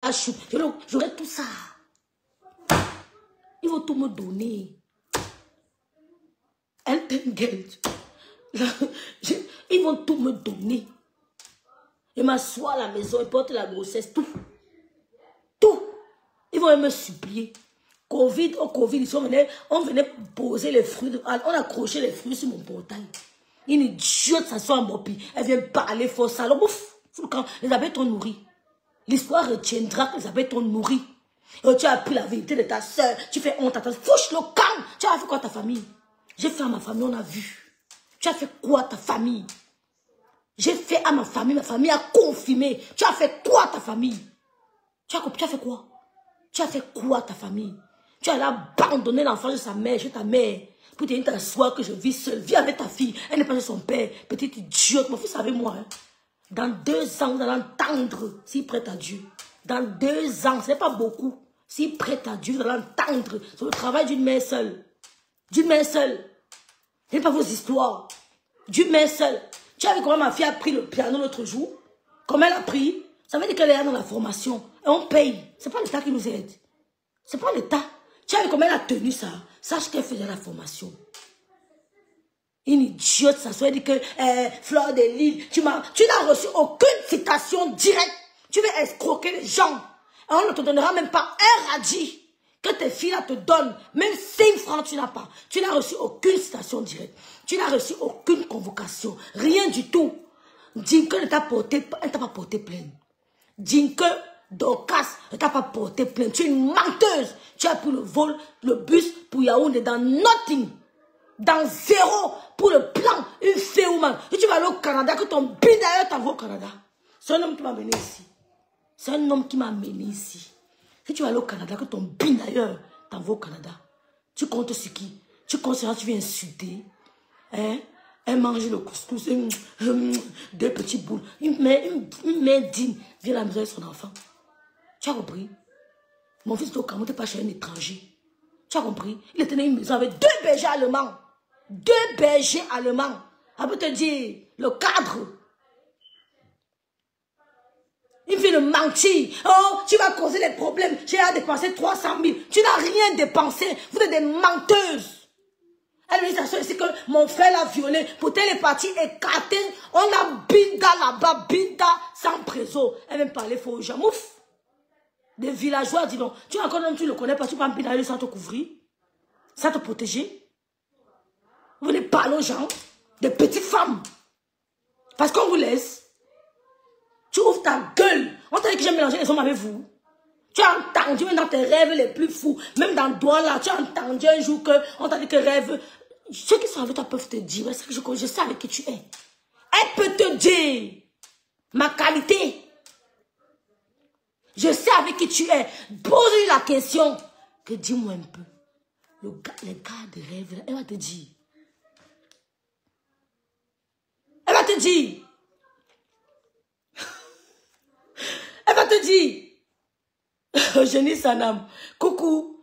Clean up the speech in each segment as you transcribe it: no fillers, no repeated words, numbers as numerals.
à chou. J'aurai tout ça. Ils vont tout me donner. Elle t'engage. Ils vont tout me donner. Je m'assois à la maison, ils portent la grossesse, tout. Tout. Ils vont me supplier. Covid, ici, on venait poser les fruits. On accrochait les fruits sur mon portail. Une idiote s'assoit en mopi. Elle vient parler faux salon. Ouf. Quand les abeilles t'ont nourri. L'histoire retiendra que les abeilles t'ont nourri. Et tu as appris la vérité de ta soeur. Tu fais honte à ta soeur. Fouche le camp. Tu as fait quoi à ta famille? J'ai fait à ma famille, on a vu. Tu as fait quoi à ta famille? J'ai fait à ma famille a confirmé. Tu as fait quoi à ta famille? Tu as fait quoi? Tu as fait quoi à ta famille? Tu as abandonné l'enfant de sa mère, chez ta mère, pour te dire t'asseoir que je vis seule. Vis avec ta fille. Elle n'est pas chez son père. Petite idiote. Mon fils avec moi. Hein. Dans 2 ans, vous allez entendre s'il prête à Dieu. Dans 2 ans, ce n'est pas beaucoup. S'il prête à Dieu, vous allez entendre. C'est le travail d'une mère seule. D'une mère seule. Ce n'est pas vos histoires. D'une mère seule. Tu as vu comment ma fille a pris le piano l'autre jour? Comment elle a pris? Ça veut dire qu'elle est dans la formation. Et on paye. Ce n'est pas l'État qui nous aide. Ce n'est pas l'État. Tu as vu comment elle a tenu ça? Sache qu'elle faisait la formation. Une idiote, ça soit dit que Fleur de Lille, tu n'as reçu aucune citation directe. Tu veux escroquer les gens. Et on ne te donnera même pas un radis que tes filles là te donnent. Même 5 francs, tu n'as pas. Tu n'as reçu aucune citation directe. Tu n'as reçu aucune convocation. Rien du tout. Dis que ne t'a pas porté plainte. Dis que Dorcas ne t'a pas porté plainte. Tu es une menteuse. Tu as pris le vol, le bus pour Yaoundé dans nothing. Dans 0 pour le plan. Une féoumane. Et tu vas aller au Canada, que ton bin d'ailleurs t'envoie au Canada. C'est un homme qui m'a amené ici. C'est un homme qui m'a amené ici. Si tu vas aller au Canada, que ton bin d'ailleurs t'envoie au Canada. Tu comptes sur qui? Tu comptes sur qui tu viens insulter? Hein? Elle mange le couscous, 2 petits boules. Une mère digne vient à la maison avec son enfant. Tu as compris? Mon fils de Cameroun n'était pas chez un étranger. Tu as compris? Il était dans une maison avec 2 bergers allemands. 2 bergers allemands. Elle peut te dire, le cadre. Il vient de mentir. Oh, tu vas causer des problèmes. J'ai dépensé 300 000. Tu n'as rien dépensé. Vous êtes des menteuses. Elle me dit ça ici que mon frère l'a violé. Pourtant, elle est partie écartée. On a Binda là-bas. Binda sans préso. Elle vient parler faux aux gens. Ouf. Des villageois, dis donc. Tu encore même tu ne le connais pas. Tu peux en Binda sans te couvrir. Sans te protéger. Vous venez parler aux gens. Des petites femmes. Parce qu'on vous laisse. Tu ouvres ta gueule. On t'a dit que j'ai mélangé les hommes avec vous. Tu as entendu même dans tes rêves les plus fous. Même dans Douala, tu as entendu un jour qu'on t'a dit que rêve. Ceux qui sont avec toi peuvent te dire. C'est que je sais avec qui tu es. Elle peut te dire ma qualité. Je sais avec qui tu es. Pose-lui la question. Que dis-moi un peu. Les gars de rêve, là, elle va te dire. Elle va te dire. Elle va te dire. Eugénie Sanam. Coucou.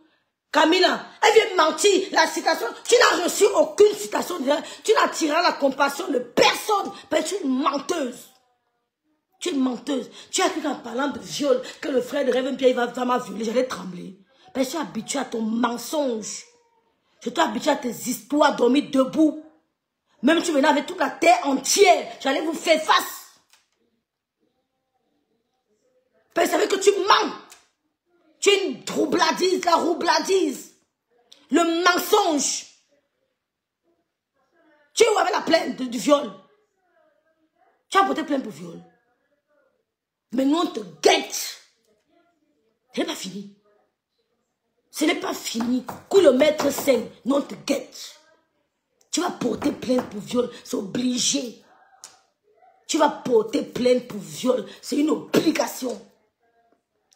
Camilla, elle vient mentir. La citation, tu n'as reçu aucune citation. Tu n'as tiré la compassion de personne. Mais tu es une menteuse. Tu es une menteuse. Tu as cru en parlant de viol que le frère de Réveil Pierre va m'a violé. J'allais trembler. Mais je suis habituée à ton mensonge. Je t'ai habituée à tes histoires dormir debout. Même si tu venais avec toute la terre entière, j'allais vous faire face. Mais vous savez que tu mens. Tu es une roubladise, la roubladise. Le mensonge. Tu es où avec la plainte du viol? Tu as porté plainte pour viol. Mais nous, on te guette. Ce n'est pas fini. Ce n'est pas fini. Coup le maître saigne, nous, on te guette. Tu vas porter plainte pour viol, c'est obligé. Tu vas porter plainte pour viol, c'est une obligation.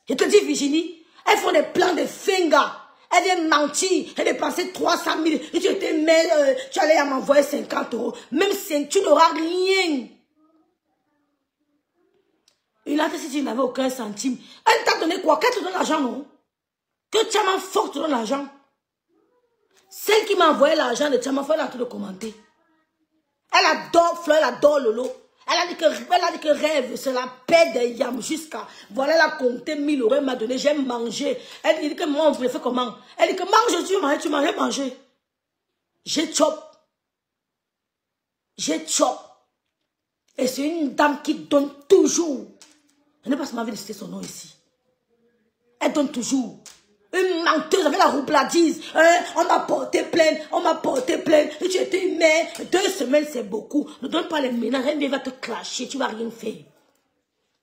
Je te dis, Virginie, elles font des plans de finga. Elles viennent mentir. Elles dépensent 300 000. Et tu te mets, tu allais m'envoyer 50 €. Même 5, tu n'auras rien. Et là, si tu n'avais aucun centime, elle t'a donné quoi? Qu'elle te donne l'argent, non? Que Tchama Fort te donne l'argent. Celle qui m'a envoyé l'argent de Tchama Fort, elle a tout de commenter. Elle adore Fleur, elle adore Lolo. Elle a dit que rêve, c'est la paix des yams jusqu'à... Voilà, elle a compté 1000 euros, elle m'a donné, j'ai mangé. Elle dit que moi, on voulait faire comment? Elle dit que mange, tu manges, j'ai mangé. J'ai chop. J'ai chop. Et c'est une dame qui donne toujours. Je n'ai pas ma vie de citer son nom ici. Elle donne toujours. Une menteuse avec la roubladise. On m'a porté plainte, on m'a porté plainte. Et tu étais une mère. 2 semaines, c'est beaucoup. Ne donne pas les ménages. Rien ne va te clasher, tu ne vas rien faire.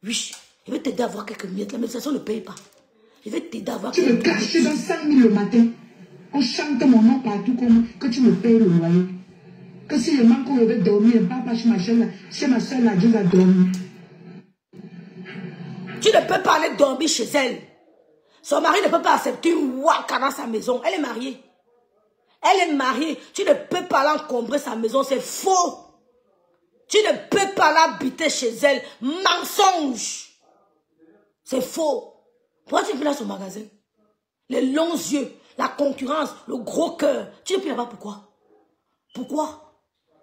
Oui, je vais t'aider à avoir quelques miettes. L'administration ne paye pas. Je vais t'aider à avoir quelques miettes. Tu me clashes dans 5 000 le matin. On chante mon nom partout comme que tu me payes le loyer. Que si je manque, je vais dormir. Papa, chez ma soeur, là, je vais dormir. Tu ne peux pas aller dormir chez elle. Son mari ne peut pas accepter une waka dans sa maison. Elle est mariée. Elle est mariée. Tu ne peux pas l'encombrer sa maison. C'est faux. Tu ne peux pas l'habiter chez elle. Mensonge. C'est faux. Pourquoi tu ne peux pas dans son magasin? Les longs yeux, la concurrence, le gros cœur. Tu ne peux pas. Pourquoi? Pourquoi?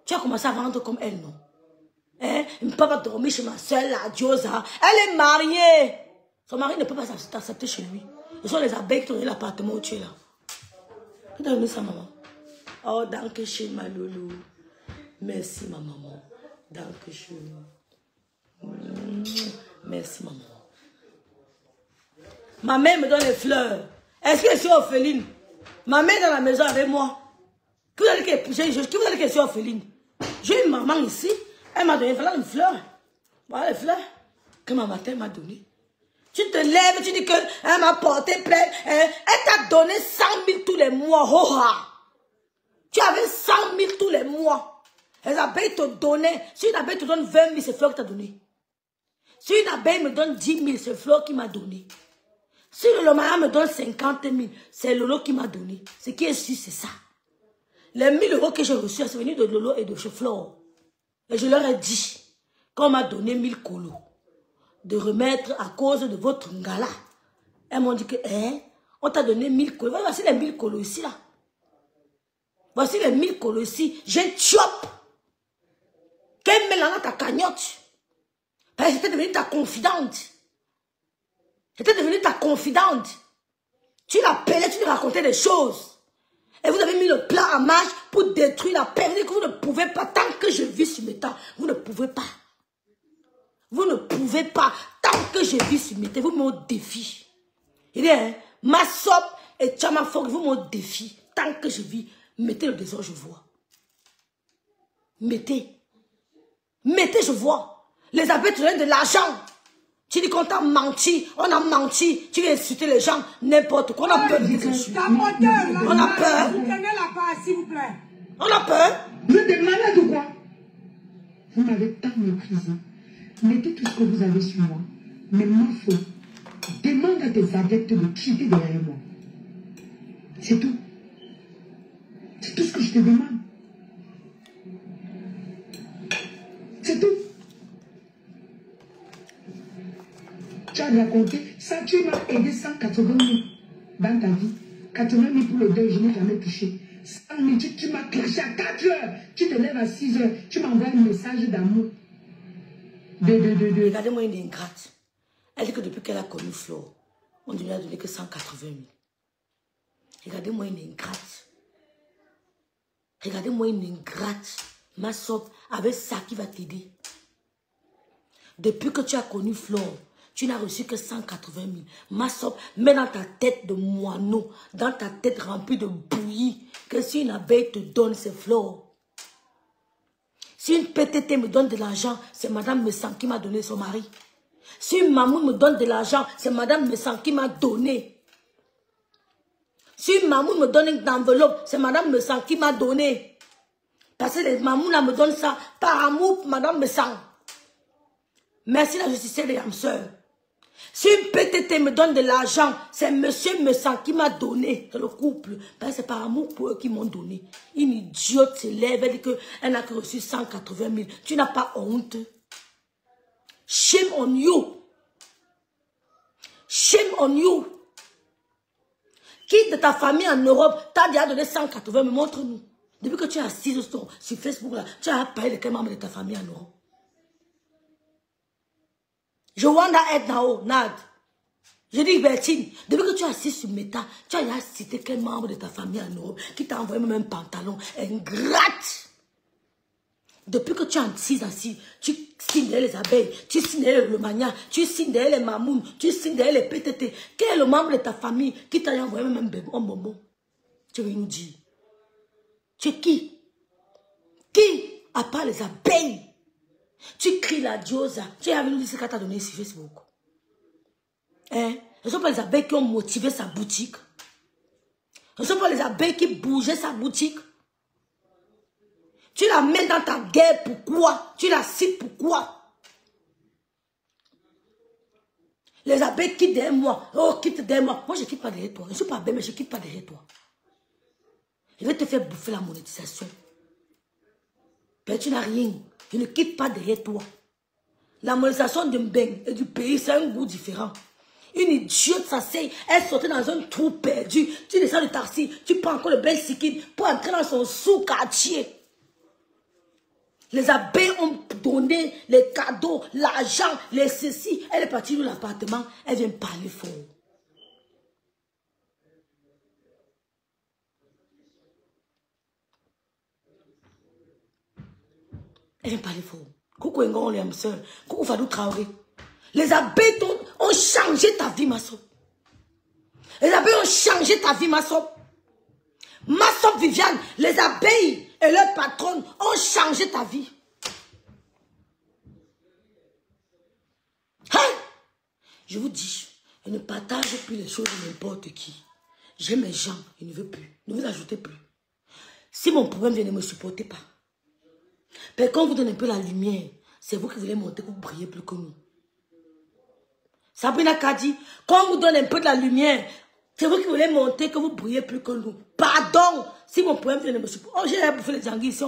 Tu as commencé à vendre comme elle, non? Hein? Il ne peut pas dormir chez ma soeur, la Diosa. Elle est mariée. Son mari ne peut pas t'accepter chez lui. Ce sont les abeilles qui ont donné l'appartement où tu es là. Tu t'as donné ça, maman? Oh, danke schön, ma loulou. Merci, ma maman. Danke schön. Merci, maman. Ma mère me donne les fleurs. Est-ce que je suis orpheline? Ma mère est dans la maison avec moi. Qui vous a dit que je suis orpheline? J'ai une maman ici. Elle m'a donné voilà, une fleur. Voilà les fleurs que ma matin m'a donné. Tu te lèves, tu dis qu'elle m'a porté plainte. Elle t'a donné 100 000 tous les mois. Oh, tu avais 100 000 tous les mois. Les abeilles te donnaient. Si une abeille te donne 20 000, c'est fleur qui t'a donné. Si une abeille me donne 10 000, c'est fleur qui m'a donné. Si le Lomaya me donne 50 000, c'est Lolo qui m'a donné. Ce qui est sûr, c'est ça. Les 1000 euros que j'ai reçus, c'est venu de Lolo et de chez Flore. Et je leur ai dit, qu'on m'a donné 1000 colos, de remettre à cause de votre ngala. Elles m'ont dit que, on t'a donné 1000 colos. Voici les 1000 colos ici, là. Voici les 1000 colos ici. J'ai chop. Qu'elle met là dans ta cagnotte. Parce que c'était devenu ta confidente. C'était devenu ta confidente. Tu l'appelais, tu lui racontais des choses. Et vous avez mis le plan en marche pour détruire la paix. Que vous ne pouvez pas, tant que je vis sur mes temps, vous ne pouvez pas. Vous ne pouvez pas, tant que je vis sur mes temps, vous me défi. Il dit, Massop et Tchamafok, vous me défi. Tant que je vis, mettez le désordre, je vois. Mettez. Mettez, je vois. Les abeilles te donnent de l'argent. Tu dis qu'on t'a menti, on a menti, tu viens insulter les gens, n'importe quoi. On a peur de dire que je suis. On a peur. Vous tenez la part, s'il vous plaît. On a peur. Vous êtes des malades ou quoi? Vous m'avez tant méprisé. Mettez tout ce que vous avez sur moi. Mais moi, faut. Demande à tes adeptes de quitter derrière moi. C'est tout. C'est tout ce que je te demande. C'est tout. Tu as raconté, ça tu m'as aidé 180 000 dans ta vie. 80 000 pour le deuil, je n'ai jamais touché. 100 000, tu m'as clashé à 4 heures. Tu te lèves à 6 heures. Tu m'envoies un message d'amour. Regardez-moi une ingrate. Elle dit que depuis qu'elle a connu Flo, on ne lui a donné que 180 000. Regardez-moi une ingrate. Regardez-moi une ingrate. Ma soeur, avec ça qui va t'aider. Depuis que tu as connu Flo, tu n'as reçu que 180 000. Ma soeur, mets dans ta tête de moineau, dans ta tête remplie de bouillie, que si une abeille te donne ses fleurs, si une PTT me donne de l'argent, c'est Madame Messan qui m'a donné son mari. Si une maman me donne de l'argent, c'est Madame Messan qui m'a donné. Si une maman me donne une enveloppe, c'est Madame Messan qui m'a donné. Parce que les mamans là me donnent ça par amour pour Madame Messan. Merci la justicière des âmes sœurs. Si une PTT me donne de l'argent, c'est Monsieur Messan qui m'a donné. C'est le couple. C'est par amour pour eux qui m'ont donné. Une idiote se lève, elle dit qu'elle n'a que reçu 180 000. Tu n'as pas honte. Shame on you. Shame on you. Qui de ta famille en Europe t'a déjà donné 180 000? Montre-nous. Depuis que tu es assise sur Facebook, là, tu as payé les membres de ta famille en Europe. Je wanda être en haut, Nad. Je dis, Bertine, depuis que tu es assis sur Meta, tu as cité quel membre de ta famille en Europe qui t'a envoyé même un pantalon ingrate. Depuis que tu es assis, tu signes derrière les abeilles, tu signes derrière le mania, tu signes derrière les mamounes, tu signes derrière les PTT. Quel est le membre de ta famille qui t'a envoyé même un bonbon? Tu veux nous dire? Tu es qui? Qui, à part les abeilles? Tu cries la diosa. Tu es avec nous dire ce qu'elle t'a donné sur Facebook. Hein? Ce ne sont pas les abeilles qui ont motivé sa boutique. Ce ne sont pas les abeilles qui bougeaient sa boutique. Tu la mets dans ta guerre, pourquoi? Tu la cites, pourquoi? Les abeilles quittent derrière moi. Oh, quitte derrière moi. Moi, je ne quitte pas derrière toi. Je ne suis pas belle, mais je ne quitte pas derrière toi. Je vais te faire bouffer la monétisation. Mais tu n'as rien. Je ne quitte pas derrière toi. La monétisation de Mbeng et du pays, c'est un goût différent. Une idiote s'asseye, elle sortait dans un trou perdu. Tu descends du taxi, tu prends encore le bel sikine pour entrer dans son sous-quartier. Les abeilles ont donné les cadeaux, l'argent, les ceci. Elle est partie de l'appartement, elle vient parler fort. Elle vient parler fort. Coucou Ngon, les sœurs. Coucou Fadou Traoré. Les abeilles ont changé ta vie, ma soeur. Les abeilles ont changé ta vie, ma soeur. Ma soeur Viviane, les abeilles et leurs patronnes ont changé ta vie. Hein? Je vous dis, je ne partage plus les choses de n'importe qui. J'ai mes gens, je ne veux plus. Ne vous ajoutez plus. Si mon problème vient, ne me supportez pas. Mais quand on vous donne un peu la lumière, c'est vous qui voulez monter, que vous brillez plus que nous. Sabrina Kadi, quand on vous donne un peu de la lumière, c'est vous qui voulez monter, que vous brillez plus que nous. Pardon, si mon problème vient de me supporter. Oh, j'ai bouffé les anguilles ici,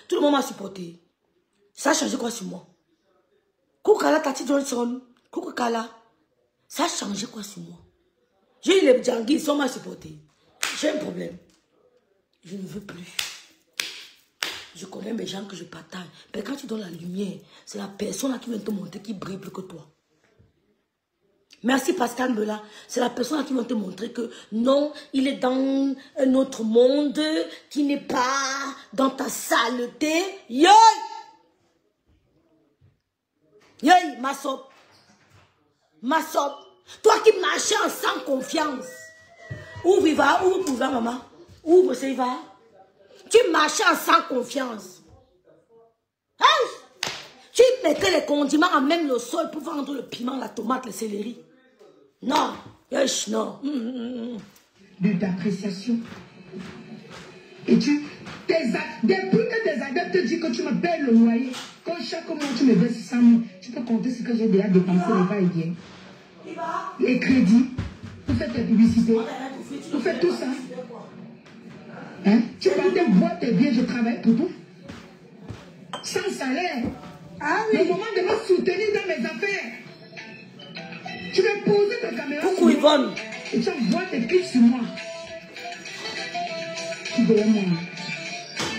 tout le monde m'a supporté. Ça a changé quoi sur moi? Coucou Kala Tati Johnson, coucou Kala. Ça a changé quoi sur moi? J'ai eu les anguilles ici, on m'a supporté. J'ai un problème. Je ne veux plus. Je connais mes gens que je partage. Mais quand tu donnes la lumière, c'est la personne là qui vient te montrer qui brille plus que toi. Merci Pascal Mela. C'est la personne qui va te montrer que non, il est dans un autre monde, qui n'est pas dans ta saleté. Yoy! Yoy, ma sop. Ma sop. Toi qui marchais en sans confiance. Où il va? Où vous va, maman? Où il va? Tu marchais en sans confiance. Hey! Tu mettais les condiments à même le sol pour vendre le piment, la tomate, le céleri. Non, yes, non. De d'appréciation. Et tu, depuis que tes adeptes disent que tu me payes le loyer, quand chaque mois tu me verses 100 000, tu peux compter ce que j'ai déjà dépensé les va-et-vient. Les crédits, vous faites tes publicités, vous faites tout ça. Hein? Tu partais boire tes biens, je travaille pour tout. Sans salaire. Ah oui. Le moment de me soutenir dans mes affaires. Tu vas poser ta caméra Coucou sur moi Yvonne. et tu envoies tes clips sur moi. Qui derrière moi?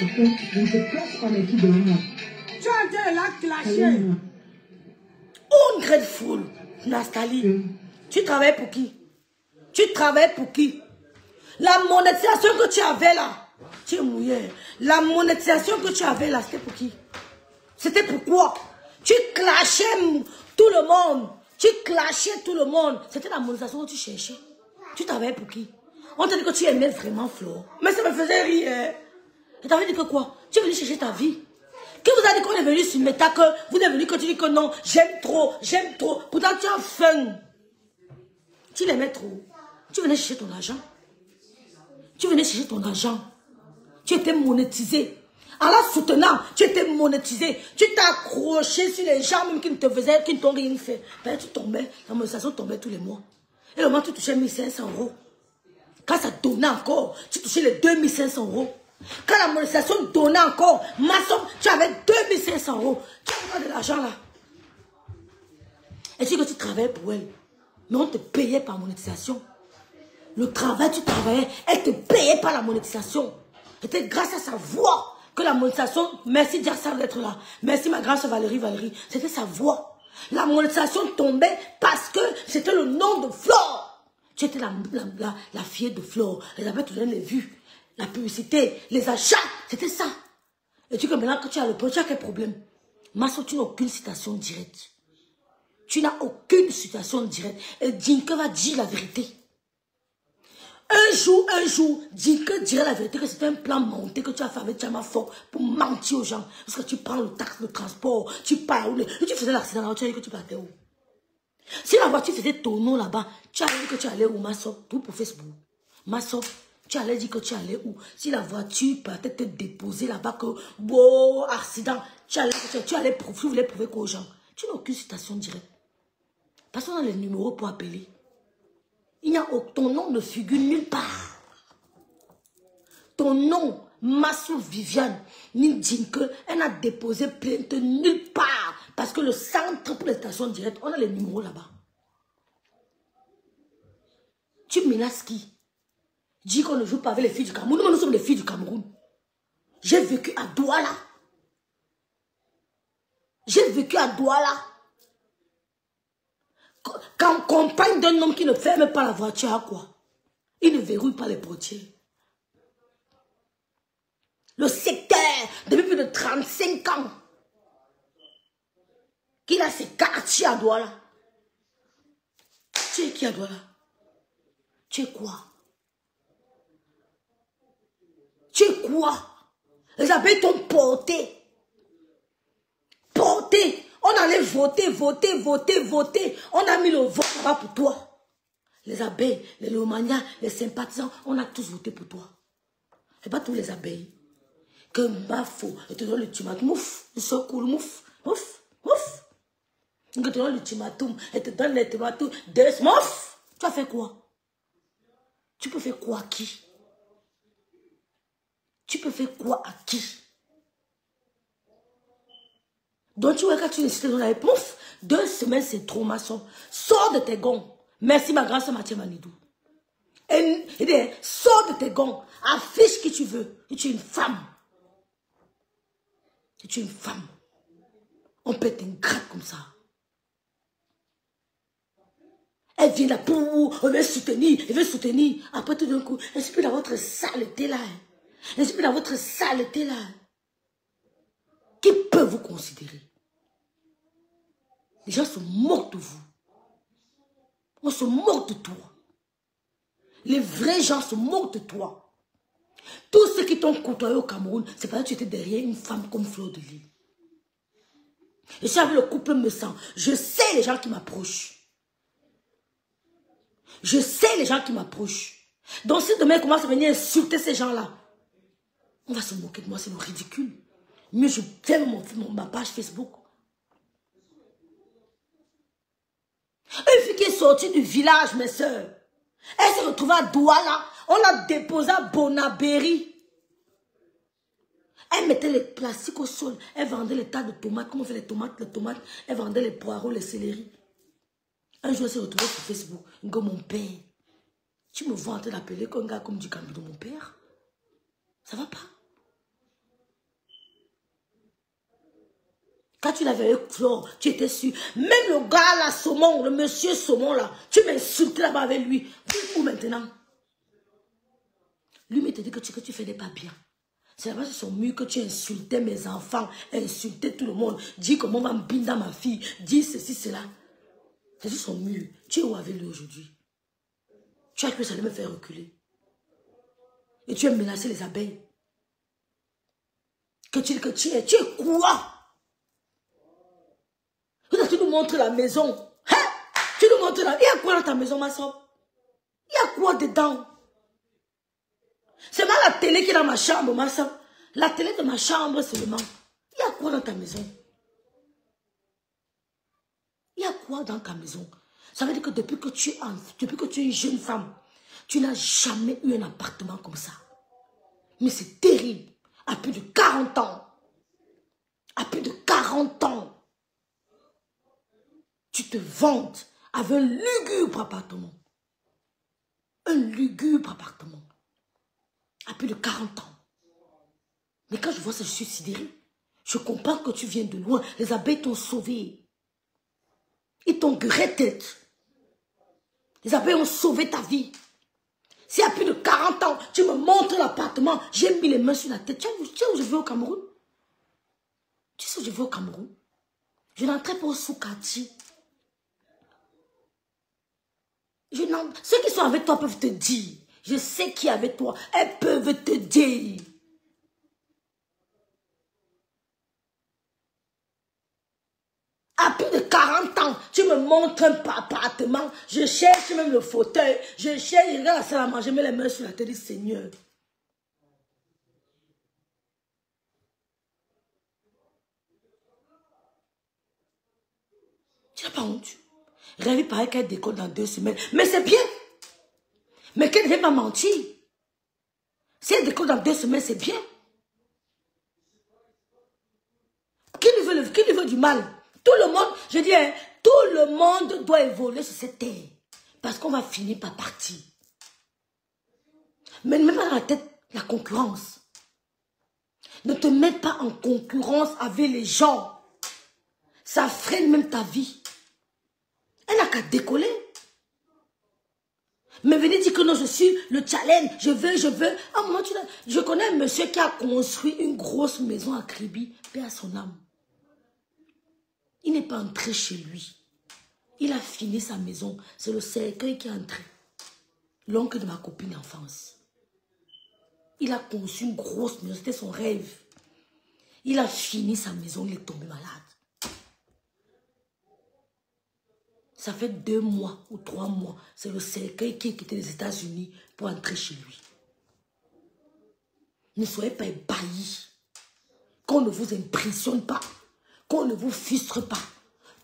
Ok? Je ne te place pas mes qui derrière moi. Tu es en train de la clasher. Ungrateful, Nastali. Tu travailles pour qui? Tu travailles pour qui? La monétisation que tu avais là, tu es mouillé. La monétisation que tu avais là, c'était pour qui? C'était pourquoi? Tu clashais tout le monde. Tu clashais tout le monde. C'était la monétisation que tu cherchais. Tu travaillais pour qui? On t'a dit que tu aimais vraiment Flo. Mais ça me faisait rire. Et t'avais dit que quoi? Tu es venu chercher ta vie. Qui vous a dit qu'on est venu sur Meta, que vous êtes venu que tu dis que non, j'aime trop, j'aime trop. Pourtant tu as faim. Tu l'aimais trop. Tu venais chercher ton argent. Tu venais chercher ton argent. Tu étais monétisé. En la soutenant, tu étais monétisé. Tu t'es accroché sur les gens même qui ne te faisaient, qui ne t'ont rien fait. Ben, tu tombais, la monétisation tombait tous les mois. Et le moment tu touchais 1500 €. Quand ça donnait encore, tu touchais les 2500 €. Quand la monétisation donnait encore, ma somme, tu avais 2500 €. Tu avais de l'argent là. Et tu dis que tu travaillais pour elle. Mais on te payait par monétisation. Le travail, tu travaillais, elle te payait par la monétisation. C'était grâce à sa voix que la monétisation, merci Diassa d'être là. Merci ma grande Valérie. C'était sa voix. La monétisation tombait parce que c'était le nom de Flore. Tu étais la fille de Flore. Les avaient donné les vues, la publicité, les achats. C'était ça. Et tu dis que maintenant que tu as le projet, tu as quel problème? Masso, tu n'as aucune citation directe. Tu n'as aucune citation directe. Et Dinka va dire la vérité. Un jour, Dinka dira la vérité que c'était un plan monté que tu as fait avec Tchama Fort pour mentir aux gens. Parce que tu prends le taxe, le transport, tu pars où? Et tu faisais l'accident là-bas, tu as dit que tu partais où? Si la voiture faisait ton nom là-bas, tu allais dire que tu allais où, Masso? Tout pour Facebook. Masso, tu allais dire que tu allais où? Si la voiture partait te déposer là-bas, que wow, accident, tu allais prouver quoi aux gens? Tu n'as aucune citation directe. Parce qu'on a les numéros pour appeler. Il n'y a ton nom ne figure nulle part. Ton nom, Masso Viviane, ni Dinke, elle a déposé plainte nulle part. Parce que le centre pour les stations directes, on a les numéros là-bas. Tu menaces qui? Dis qu'on ne joue pas avec les filles du Cameroun. Nous sommes les filles du Cameroun. J'ai vécu à Douala. J'ai vécu à Douala. Quand compagne d'un homme qui ne ferme pas la voiture, à quoi? Il ne verrouille pas les portières. Le secteur, depuis plus de 35 ans, qu'il a ses quartiers à Douala. Tu es qui à Douala? Tu es quoi? Tu es quoi? Les abeilles t'ont porté. Porté. On allait voter. On a mis le vote là-bas pour toi. Les abeilles, les Lomania, les sympathisants, on a tous voté pour toi. Et pas tous les abeilles. Que Bafo, et te donne l'ultimatum, mouf, ils sont cool, mouf. Que te donne l'ultimatum, et te donne l'ultimatum, mouf. Tu as fait quoi? Tu peux faire quoi à qui? Tu peux faire quoi à qui? Donc tu vois quand tu décides de donner la réponse, 2 semaines c'est trop maçon. Sors de tes gonds. Merci ma grâce Mathieu Manidou. Et sors de tes gonds. Affiche qui tu veux. Et tu es une femme. Et tu es une femme. On peut être ingrate comme ça. Elle vient là pour, elle veut soutenir, Après tout d'un coup, elle s'est plus dans votre saleté là. Elle s'est plus dans votre saleté là. Qui peut vous considérer? Les gens se moquent de vous. On se moque de toi. Les vrais gens se moquent de toi. Tous ceux qui t'ont côtoyé au Cameroun, c'est parce que tu étais derrière une femme comme Fleur de Lys. Et si avec le couple me sent, je sais les gens qui m'approchent. Je sais les gens qui m'approchent. Donc si demain commence à venir insulter ces gens-là, on va se moquer de moi, c'est le ridicule. Mieux je ferme ma page Facebook. Une fille qui est sortie du village, mes soeurs. Elle s'est retrouvée à Douala. On l'a déposée à Bonabéry. Elle mettait les plastiques au sol. Elle vendait les tas de tomates. Comment on fait les tomates? Elle vendait les poireaux, les céleris. Un jour, elle s'est retrouvée sur Facebook. Mon père, tu me vois en train d'appeler un gars comme du Cameroun de mon père? Ça va pas? Quand tu l'avais avec Flore, tu étais sûr. Même le gars là, Saumon, le monsieur Saumon là, tu m'insultais là-bas avec lui. Où maintenant? Lui me te dit que tu faisais pas bien. C'est là-bas sur son mur que tu insultais mes enfants, insultais tout le monde. Dis comment on va me binder ma fille, dis ceci, cela. C'est sur son mur. Tu es où avec lui aujourd'hui? Tu as cru que ça allait me faire reculer. Et tu as menacé les abeilles. Tu es quoi? Tu nous montres la maison. Hein? Tu nous montres la... Il y a quoi dans ta maison, ma soeur? Il y a quoi dedans? C'est pas la télé qui est dans ma chambre, ma soeur. La télé de ma chambre seulement. Il y a quoi dans ta maison? Il y a quoi dans ta maison? Ça veut dire que depuis que tu es une jeune femme, tu n'as jamais eu un appartement comme ça. Mais c'est terrible. À plus de 40 ans. À plus de 40 ans. Tu te vantes avec un lugubre appartement. Un lugubre appartement. À plus de 40 ans. Mais quand je vois ça, je suis sidérée. Je comprends que tu viens de loin. Les abeilles t'ont sauvé. Ils t'ont gretté. Les appels ont sauvé ta vie. S'il y a plus de 40 ans, tu me montres l'appartement, j'ai mis les mains sur la tête. Tu sais où je vais au Cameroun? Tu sais où je vais au Cameroun? Je n'entrais pas au sous-quartier. Ceux qui sont avec toi peuvent te dire. Je sais qui est avec toi. Elles peuvent te dire. À plus de 40 ans, tu me montres un appartement. Je cherche même le fauteuil. Je cherche, je regarde la salle à manger, je mets les mains sur la tête du Seigneur. Tu n'as pas honte. Rémi paraît qu'elle décolle dans 2 semaines. Mais c'est bien. Mais qu'elle ne vient pas mentir. Si elle décolle dans 2 semaines, c'est bien. Qui lui veut du mal? Tout le monde, je dis, hein, tout le monde doit évoluer sur cette terre. Parce qu'on va finir par partir. Mais ne mets pas dans la tête la concurrence. Ne te mets pas en concurrence avec les gens. Ça freine même ta vie. Elle n'a qu'à décoller. Mais venez dire que non, je suis le challenge, je veux. Ah, moi, je connais un monsieur qui a construit une grosse maison à Kribi, paix à son âme. Il n'est pas entré chez lui. Il a fini sa maison. C'est le cercueil qui est entré. L'oncle de ma copine d'enfance. Il a conçu une grosse maison, c'était son rêve. Il a fini sa maison, il est tombé malade. Ça fait 2 mois ou 3 mois. C'est le cercueil qui a quitté les États-Unis pour entrer chez lui. Ne soyez pas ébahis. Qu'on ne vous impressionne pas. Qu'on ne vous frustre pas.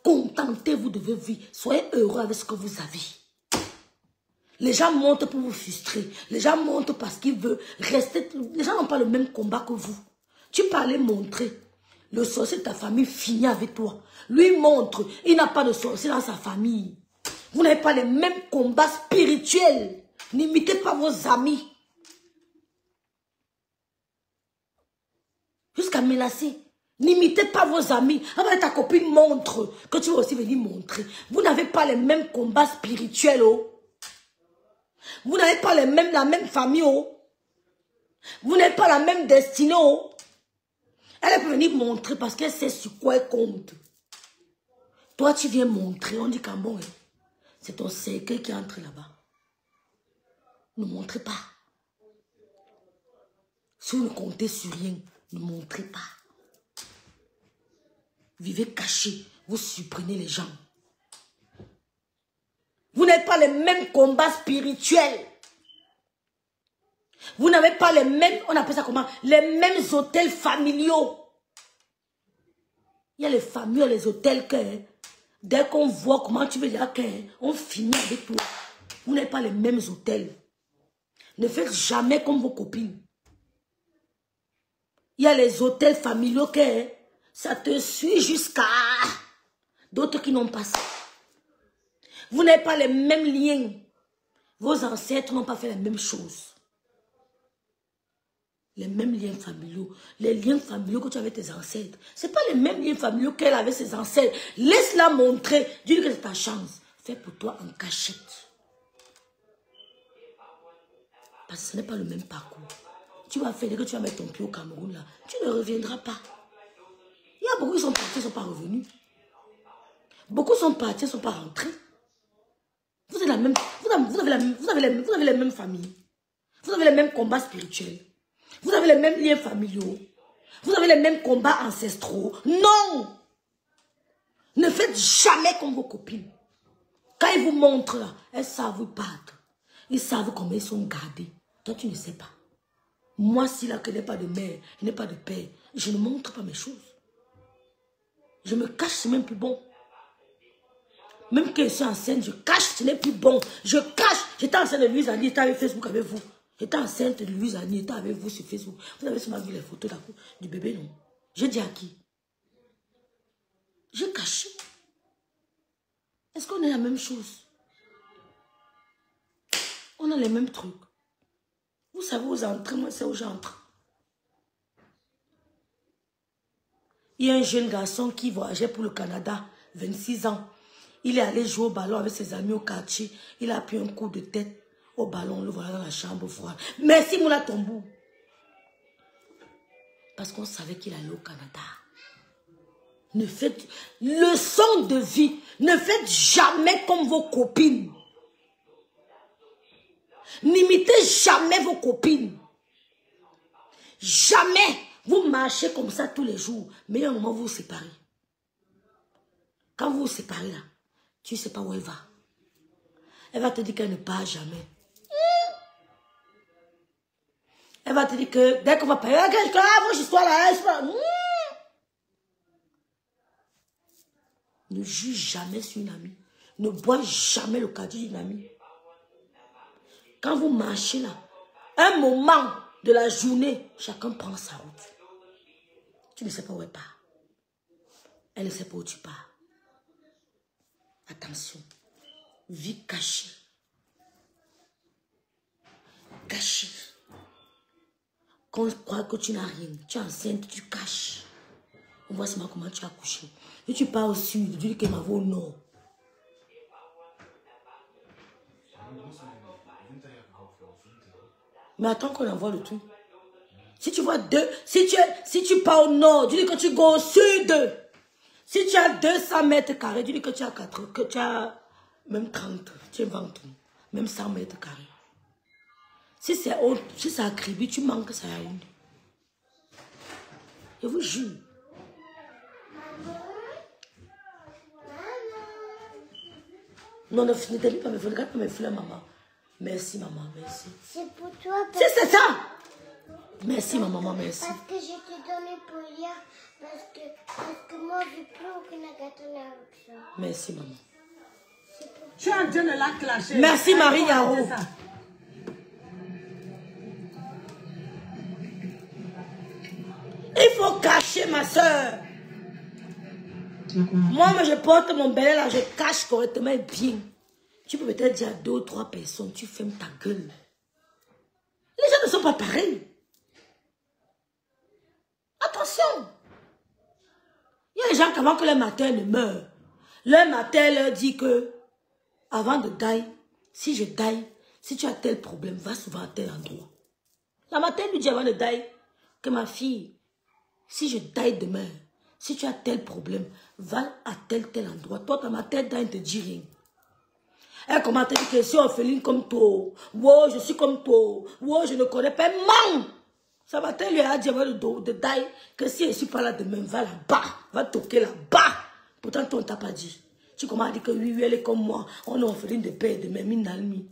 Contentez-vous de vos vies. Soyez heureux avec ce que vous avez. Les gens montent pour vous frustrer. Les gens montent parce qu'ils veulent rester. Les gens n'ont pas le même combat que vous. Tu peux aller montrer. Le sorcier de ta famille finit avec toi. Lui montre, il n'a pas de sorcier dans sa famille. Vous n'avez pas les mêmes combats spirituels. N'imitez pas vos amis. Jusqu'à menacer. N'imitez pas vos amis. Après ta copine montre que tu vas aussi venir montrer. Vous n'avez pas les mêmes combats spirituels. Oh. Vous n'avez pas la même famille. Oh. Vous n'avez pas la même destinée. Oh. Elle peut venir montrer parce qu'elle sait sur quoi elle compte. Toi, tu viens montrer. On dit qu'en bon, c'est ton cercueil qui entre là-bas. Ne montrez pas. Si vous ne comptez sur rien, ne montrez pas. Vivez caché. Vous supprimez les gens. Vous n'avez pas les mêmes combats spirituels. Vous n'avez pas les mêmes, on appelle ça comment? Les mêmes hôtels familiaux. Il y a les familles, les hôtels que, dès qu'on voit comment tu veux dire on finit avec toi. Vous n'avez pas les mêmes hôtels. Ne faites jamais comme vos copines. Il y a les hôtels familiaux que ça te suit jusqu'à d'autres qui n'ont pas ça. Vous n'avez pas les mêmes liens. Vos ancêtres n'ont pas fait la même chose. Les mêmes liens familiaux. Les liens familiaux que tu as avec tes ancêtres. Ce n'est pas les mêmes liens familiaux qu'elle avait avec ses ancêtres. Laisse-la montrer. Dis-lui que c'est ta chance. Fais pour toi en cachette. Parce que ce n'est pas le même parcours. Tu vas faire que tu vas mettre ton pied au Cameroun là. Tu ne reviendras pas. Il y a beaucoup qui sont partis, ils ne sont pas revenus. Beaucoup sont partis, ils ne sont pas rentrés. Vous avez les mêmes familles. Vous avez les mêmes combats spirituels. Vous avez les mêmes liens familiaux. Vous avez les mêmes combats ancestraux. Non! Ne faites jamais comme vos copines. Quand ils vous montrent là, elles savent vous battre. Ils savent comment ils sont gardés. Toi, tu ne sais pas. Moi, si là, que je n'ai pas de mère, je n'ai pas de père, je ne montre pas mes choses. Je me cache, c'est même plus bon. Même quand je suis enceinte, je cache, ce n'est plus bon. Je cache. J'étais enceinte de Louise Annie, j'étais avec Facebook avec vous. J'étais enceinte de Louise Annie, j'étais avec vous sur Facebook. Vous avez sûrement vu les photos du bébé, non? Je dis à qui? J'ai caché. Est-ce qu'on est la même chose? On a les mêmes trucs. Vous savez où j'entre, moi c'est où j'entre. Il y a un jeune garçon qui voyageait pour le Canada, 26 ans. Il est allé jouer au ballon avec ses amis au quartier. Il a pris un coup de tête au ballon. Le voilà dans la chambre froide. Merci Moula Tombou. Parce qu'on savait qu'il allait au Canada. Ne faites leçon de vie. Ne faites jamais comme vos copines. N'imitez jamais vos copines. Jamais. Vous marchez comme ça tous les jours. Mais il y a un moment où vous vous séparez. Quand vous vous séparez là, tu ne sais pas où elle va. Elle va te dire qu'elle ne part jamais. Elle va te dire que dès qu'on va parler, je suis là. Ne juge jamais sur une amie. Ne bois jamais le cadeau d'une amie. Quand vous marchez là, un moment de la journée, chacun prend sa route. Tu ne sais pas où elle part. Elle ne sait pas où tu pars. Attention. Vie cachée. Cachée. Quand on croit que tu n'as rien, tu es enceinte, tu caches. On voit seulement comment tu as couché. Si tu pars au sud, tu dis que ma voix au nord. Mais attends qu'on envoie le tout. Si tu vois deux, si tu pars au nord, tu dis que tu vas au sud. Si tu as 200 mètres carrés, tu dis que tu as 4, que tu as même 30, tu inventes tout. Même 100 mètres carrés. Si c'est à Kribi, tu manques ça à une. Je vous jure. Non, ne finis pas mes fleurs, regarde pas mes fleurs, maman. Merci, maman, merci. C'est pour toi. C'est ça. Merci, ma maman, merci. Parce que je t'ai donné pour hier. Parce que moi, je ne veux plus aucun gâteau avec ça. Merci, maman. Tu es en train de la clasher. Merci, Marie Yaro. Il faut cacher, ma soeur. Moi, je porte mon béret là, je cache correctement et bien. Tu peux peut-être dire à 2 ou 3 personnes, tu fermes ta gueule. Les gens ne sont pas pareils. Attention. Il y a des gens qui avant que leur matin ne meure, leur matin leur dit que, avant de die, si je die, si tu as tel problème, va souvent à tel endroit. La matin lui dit avant de die, que ma fille, si je die demain, si tu as tel problème, va à tel endroit. Toi, ta matin die, ne te dit rien. Elle commence à te dire que je suis orpheline comme toi. Wow, je suis comme toi. Wow, je ne connais pas. Maman! Ça matin, lui a dit avant de die que si je ne suis pas là demain, va là-bas. Va toquer là-bas. Pourtant, toi, on ne t'a pas dit. Tu commences à dire que oui, elle est comme moi. On est orpheline de père et de mère. Il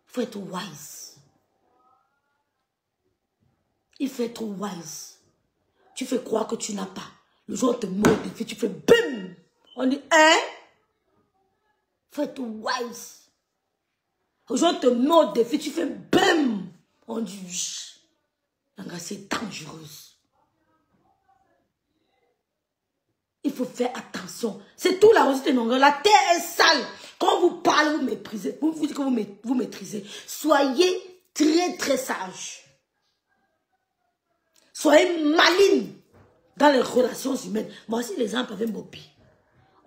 faut être wise. Il faut être wise. Tu fais croire que tu n'as pas. Le jour où on te met au défi, tu fais bim. On dit, hein? Il faut être wise. Le jour où on te met au défi, tu fais bim. On dit, oui. C'est dangereuse. Il faut faire attention. C'est tout la rosette non. La terre est sale. Quand vous parlez, vous méprisez. Vous dites que vous maîtrisez. Soyez très très sage. Soyez maligne dans les relations humaines. Moi aussi, les exemples avec Mopi.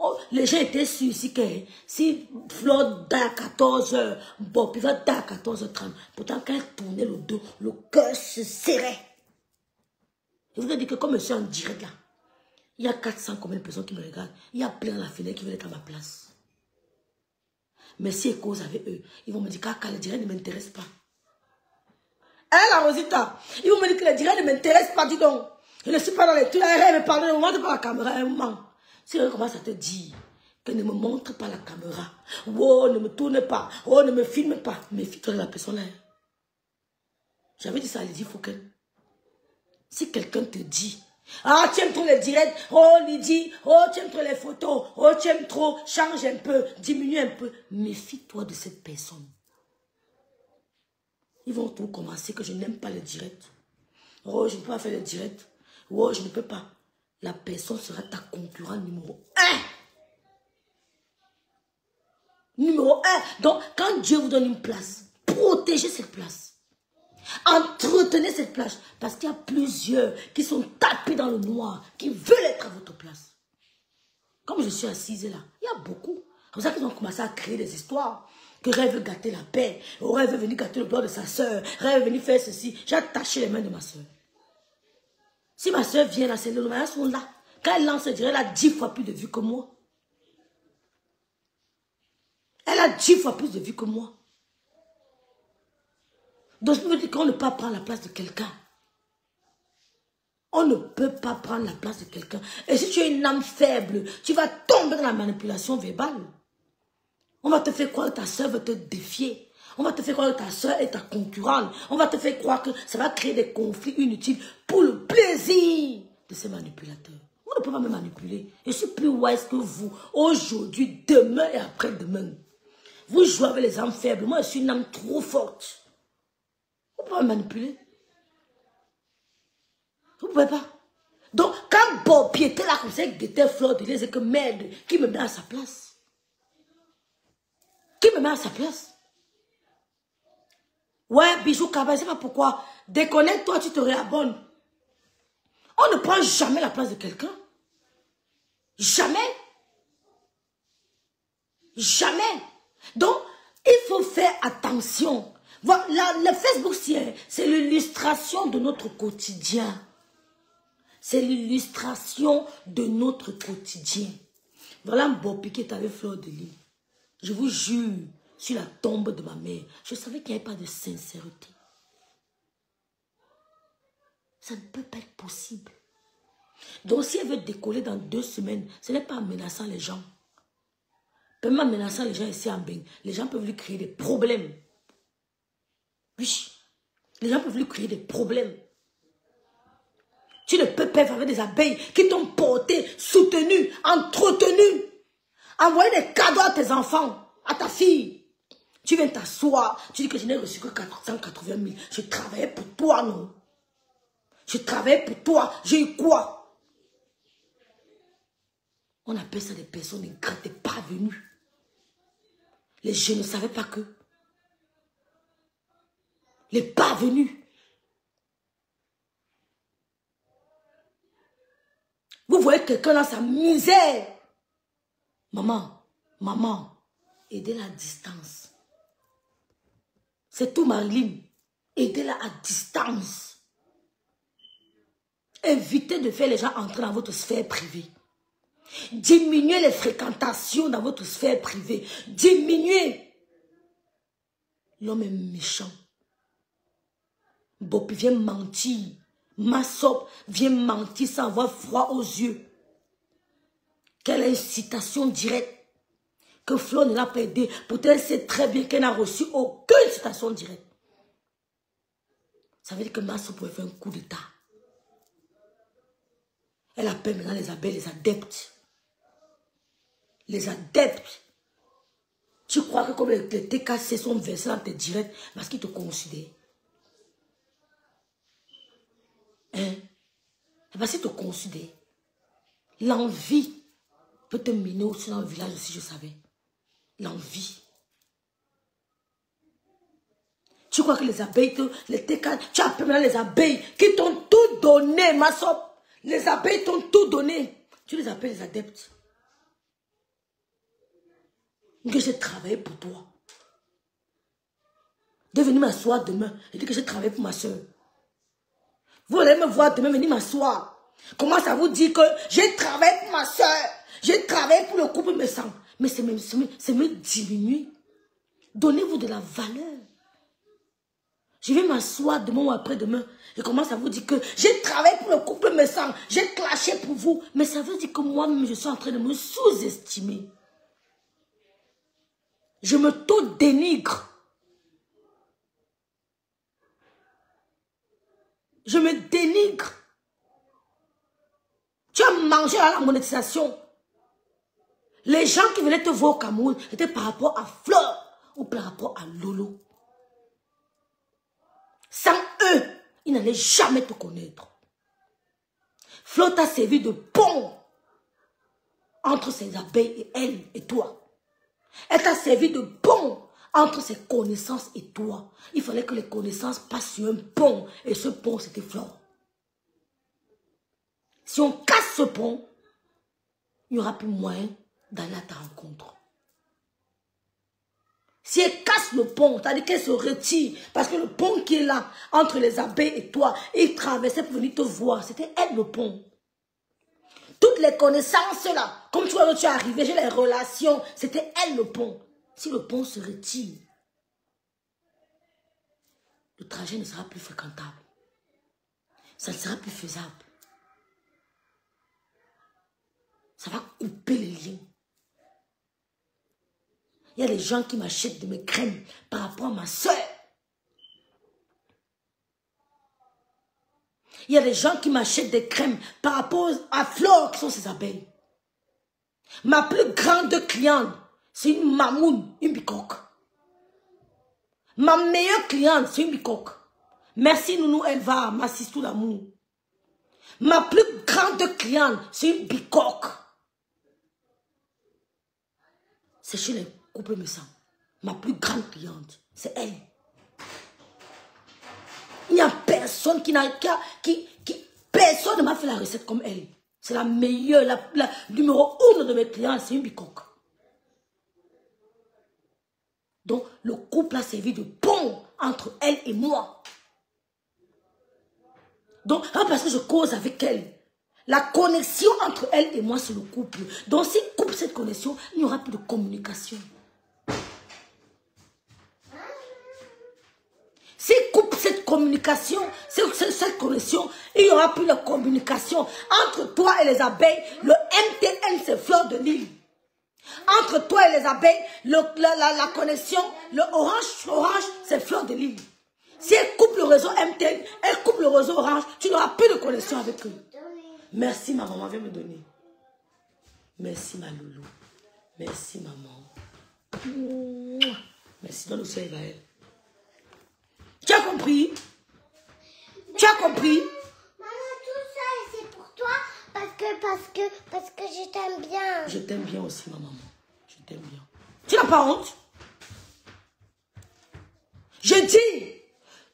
Oh, les gens étaient sûrs ici que si Flo dort à 14h, Bob va dort à 14h30. Pourtant, quand elle tournait le dos, le cœur se serrait. Je vous ai dit que comme je suis en direct là, il y a 400 combien de personnes qui me regardent. Il y a plein à la fenêtre qui veulent être à ma place. Mais si je cause avec eux, ils vont me dire que le direct ne m'intéresse pas. Hein, la Rosita? Ils vont me dire que le direct ne m'intéresse pas, dis donc. Je ne suis pas dans les trucs. Elle me parle, ne me montre pas la caméra, un moment. Si elle commence à te dire que ne me montre pas la caméra, oh, ne me tourne pas, oh, ne me filme pas, méfie-toi de la personne là. J'avais dit ça à Lydie Fouquet. Si quelqu'un te dit, ah, tu aimes trop les directs, oh, Lydie, oh, tu aimes trop les photos, oh, tu aimes trop, change un peu, diminue un peu, méfie-toi de cette personne. Ils vont tout commencer que je n'aime pas les directs. Oh, je ne peux pas faire les directs. Oh, je ne peux pas. La personne sera ta concurrent numéro 1. Numéro 1. Donc, quand Dieu vous donne une place, protégez cette place. Entretenez cette place. Parce qu'il y a plusieurs qui sont tapés dans le noir, qui veulent être à votre place. Comme je suis assise là, il y a beaucoup. C'est pour ça qu'ils ont commencé à créer des histoires. Que Rêve veut gâter la paix. Rêve veut venir gâter le doigt de sa soeur. Rêve veut venir faire ceci. J'ai attaché les mains de ma soeur. Si ma soeur vient là, c'est le mariage sont là. Quand elle lance, je dirais, elle a 10 fois plus de vues que moi. Elle a 10 fois plus de vues que moi. Donc je peux dire qu'on ne peut pas prendre la place de quelqu'un. On ne peut pas prendre la place de quelqu'un. Et si tu es une âme faible, tu vas tomber dans la manipulation verbale. On va te faire croire que ta soeur veut te défier. On va te faire croire que ta soeur est ta concurrente. On va te faire croire que ça va créer des conflits inutiles pour le plaisir de ces manipulateurs. On ne peut pas me manipuler. Je suis plus wise que vous. Aujourd'hui, demain et après-demain. Vous jouez avec les âmes faibles. Moi, je suis une âme trop forte. Vous ne pouvez pas me manipuler. Vous ne pouvez pas. Donc, quand Bob était là comme ça, il était fleur de lait, c'est que merde, qui me met à sa place? Qui me met à sa place? Ouais, Bijou Kaba, je ne sais pas pourquoi. Déconnecte-toi, tu te réabonnes. On ne prend jamais la place de quelqu'un. Jamais. Jamais. Donc, il faut faire attention. Voilà, le Facebook, c'est l'illustration de notre quotidien. C'est l'illustration de notre quotidien. Voilà un beau piquet avec fleur de lit. Je vous jure, sur la tombe de ma mère, je savais qu'il n'y avait pas de sincérité. Ça ne peut pas être possible. Donc si elle veut décoller dans 2 semaines, ce n'est pas en menaçant les gens. Même en menaçant les gens ici en Beng, les gens peuvent lui créer des problèmes. Oui, les gens peuvent lui créer des problèmes. Tu ne peux pas faire avec des abeilles qui t'ont porté, soutenu, entretenu. Envoyer des cadeaux à tes enfants, à ta fille. Tu viens t'asseoir, tu dis que je n'ai reçu que 480 000. Je travaillais pour toi, non? Je travaillais pour toi, j'ai eu quoi? On appelle ça des personnes ingrates, des parvenus. Les jeunes ne savaient pas que. Les parvenus. Vous voyez quelqu'un dans sa misère. Maman, aidez-la à distance. C'est tout, Marilyn. Aidez-la à distance. Évitez de faire les gens entrer dans votre sphère privée. Diminuez les fréquentations dans votre sphère privée. Diminuez. L'homme est méchant. Bob vient mentir. Massop vient mentir sans avoir froid aux yeux. Quelle incitation directe. Que Flo ne l'a pas aidé. Peut-être elle sait très bien qu'elle n'a reçu aucune citation directe. Ça veut dire que Massop pouvait faire un coup d'état. Elle appelle maintenant les abeilles, les adeptes. Les adeptes. Tu crois que comme les TKC sont versés dans tes directs parce qu'ils te considèrent. Hein? Parce qu'ils te considèrent. L'envie peut te mener aussi dans le village si je savais. L'envie. Tu crois que les abeilles, les TK, tu appelles maintenant les abeilles qui t'ont tout donné, ma soeur. Les abeilles t'ont tout donné. Tu les appelles les adeptes. Que j'ai travaillé pour toi. De venir m'asseoir demain et dire que j'ai travaillé pour ma soeur. Vous allez me voir demain venir m'asseoir. Comment ça vous dit que j'ai travaillé pour ma soeur? J'ai travaillé pour le couple me sang. Mais c'est me diminuer. Donnez-vous de la valeur. Je vais m'asseoir demain ou après-demain. Je commence à vous dire que j'ai travaillé pour le couple me sang. J'ai clashé pour vous. Mais ça veut dire que moi-même, je suis en train de me sous-estimer. Je me dénigre. Je me dénigre. Tu as mangé à la monétisation. Les gens qui venaient te voir au Cameroun étaient par rapport à Fleur ou par rapport à Lolo. Sans eux, ils n'allaient jamais te connaître. Fleur t'a servi de pont entre ses abeilles et elle et toi. Elle t'a servi de pont entre ses connaissances et toi. Il fallait que les connaissances passent sur un pont. Et ce pont, c'était Fleur. Si on casse ce pont, il n'y aura plus moyen d'aller à ta rencontre. Si elle casse le pont, c'est-à-dire qu'elle se retire, parce que le pont qui est là, entre les abeilles et toi, il traversait pour venir te voir. C'était elle le pont. Toutes les connaissances là, comme tu vois, tu es arrivé, j'ai les relations, c'était elle le pont. Si le pont se retire, le trajet ne sera plus fréquentable. Ça ne sera plus faisable. Ça va couper les liens. Il y a des gens qui m'achètent de mes crèmes par rapport à ma soeur. Il y a des gens qui m'achètent des crèmes par rapport à Flore, qui sont ces abeilles. Ma plus grande cliente, c'est une mamoune, une bicoque. Ma meilleure cliente, c'est une bicoque. Merci Nounou, elle va, m'assiste tout l'amour. Ma plus grande cliente, c'est une bicoque. C'est chez les couples me sang. Ma plus grande cliente, c'est elle. Il n'y a personne personne ne m'a fait la recette comme elle. C'est la meilleure, la numéro 1 de mes clients, c'est une bicoque. Donc, le couple a servi de pont entre elle et moi. Donc, parce que je cause avec elle. La connexion entre elle et moi, c'est le couple. Donc, si coupe cette connexion, il n'y aura plus de communication. Si coupe cette communication, cette connexion, il n'y aura plus de communication. Entre toi et les abeilles, le MTN, c'est Fleur de Lille. Entre toi et les abeilles, la connexion, le orange, c'est Fleur de Lille. Si elle coupe le réseau MTN, elle coupe le réseau orange, tu n'auras plus de connexion avec eux. Merci ma maman, viens me donner. Merci ma loulou. Merci maman. Merci, donne le soleil à elle. Tu as compris? Tu as compris? Maman, tout ça, c'est pour toi parce que je t'aime bien. Je t'aime bien aussi, ma maman. Je t'aime bien. Tu n'as pas honte? Je dis,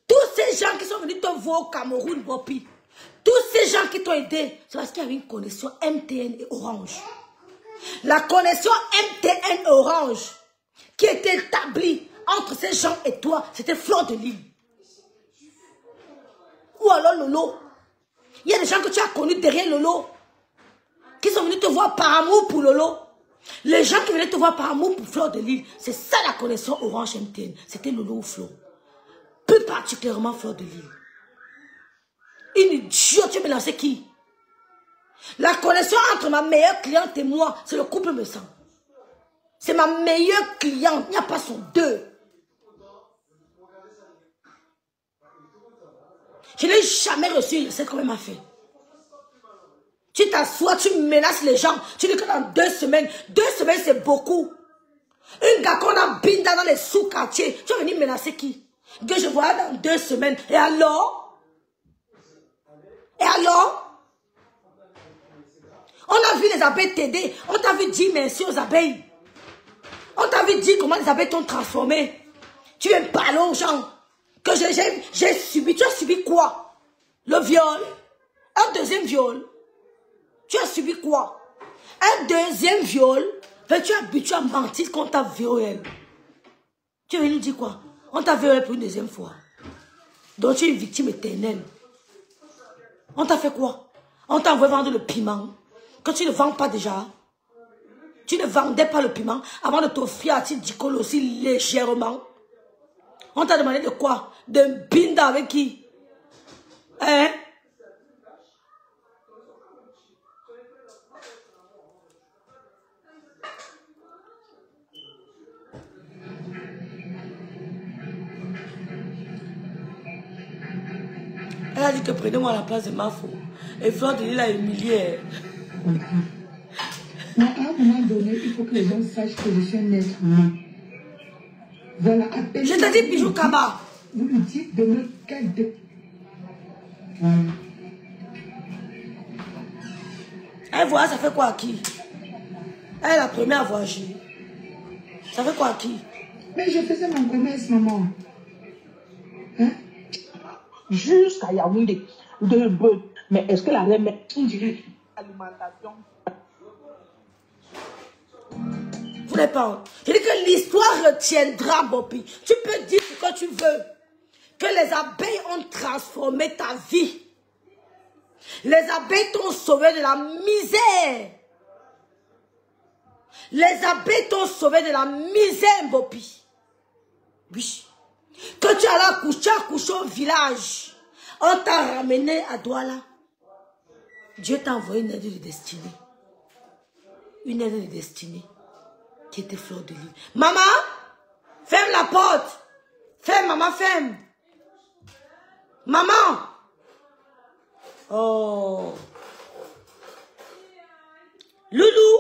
tous ces gens qui sont venus te voir au Cameroun, Bopi, tous ces gens qui t'ont aidé, c'est parce qu'il y avait une connexion MTN et Orange. La connexion MTN et Orange qui était établie entre ces gens et toi, c'était Fleur de Lille. Ou alors Lolo. Il y a des gens que tu as connus derrière Lolo, qui sont venus te voir par amour pour Lolo. Les gens qui venaient te voir par amour pour Fleur de Lille, c'est ça la connexion Orange MTN. C'était Lolo ou Fleur. Plus particulièrement Fleur de Lille. Une idiote, tu as mélangé qui? La connexion entre ma meilleure cliente et moi, c'est le couple me sent. C'est ma meilleure cliente, il n'y a pas son deux. Je n'ai jamais reçu, c'est comme elle m'a fait. Tu t'assois, tu menaces les gens. Tu dis que dans 2 semaines, 2 semaines c'est beaucoup. Un gars qu'on a binda dans les sous-quartiers, tu vas venir menacer qui? Que je vois dans 2 semaines. Et alors? Et alors? On a vu les abeilles t'aider. On t'a vu dire merci aux abeilles. On t'a vu dire comment les abeilles t'ont transformé. Tu viens parler aux gens. Que j'ai subi. Tu as subi quoi? Le viol. Un deuxième viol. Tu as subi quoi? Un deuxième viol. Tu es habitué à mentir qu'on t'a violé. Tu veux nous dire quoi? On t'a violé pour une deuxième fois. Donc tu es une victime éternelle. On t'a fait quoi? On t'a envoyé vendre le piment. Que tu ne vends pas déjà. Tu ne vendais pas le piment avant de t'offrir à titre d'icône aussi légèrement. On t'a demandé de quoi? De binda avec qui? Hein? Elle a dit que prenez-moi la place de Mafo. Et Fleur de Lille a humilié. Mais à un moment donné, il faut que les gens sachent que je suis un être humain. Voilà, appelez. Je te dis Bijou Kaba. Vous lui dites de me calmer. Voilà. Elle voit, ça fait quoi à qui? Elle est la première à voyager. Ça fait quoi à qui? Mais je faisais mon commerce, maman. Hein? Jusqu'à Yaoundé, de bœuf. Mais est-ce que la reine, on dirait alimentation? Vous n'avez pas honte. Je dis que l'histoire retiendra, Bopi. Tu peux dire ce que tu veux. Que les abeilles ont transformé ta vie. Les abeilles t'ont sauvé de la misère. Les abeilles t'ont sauvé de la misère, Bopi. Oui. Que tu allais accoucher au village. On t'a ramené à Douala. Dieu t'a envoyé une aide de destinée. Une aide de destinée. Qui était Fleur de Lys. Maman, ferme la porte. Ferme, maman, ferme. Maman. Oh. Loulou.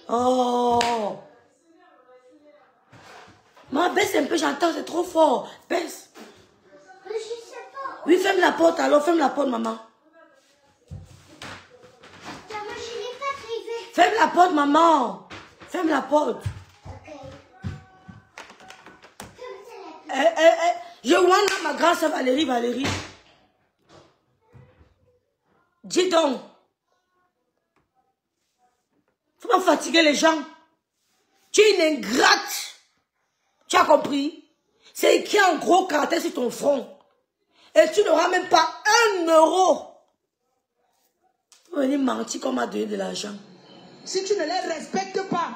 Oh. Maman, baisse un peu, j'entends, c'est trop fort. Baisse. Je sais pas. Oui, ferme la porte, alors, ferme la porte, maman. Maman, je n'ai pas privé. Ferme la porte, maman. Ferme la porte. Ok. Comme ça, Je vois ma grande soeur Valérie. Dis donc. Faut pas fatiguer les gens. Tu es une ingrate. Tu as compris? C'est écrit en gros caractère sur ton front. Et tu n'auras même pas 1 euro. Tu vas venir mentir qu'on m'a donné de l'argent. Si tu ne les respectes pas,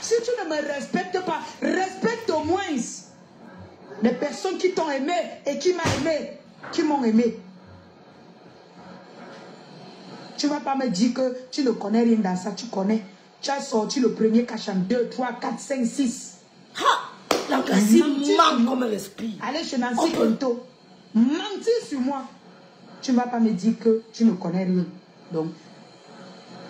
si tu ne me respectes pas, respecte au moins les personnes qui t'ont aimé et qui m'ont aimé, qui m'ont aimé. Tu ne vas pas me dire que tu ne connais rien dans ça, tu connais. Tu as sorti le premier cachan 2, 3, 4, 5, 6. Ha! L'encassi manque comme un esprit. Allez chez Nancy Pinto. Mentir sur moi. Tu ne vas pas me dire que tu ne connais rien. Donc,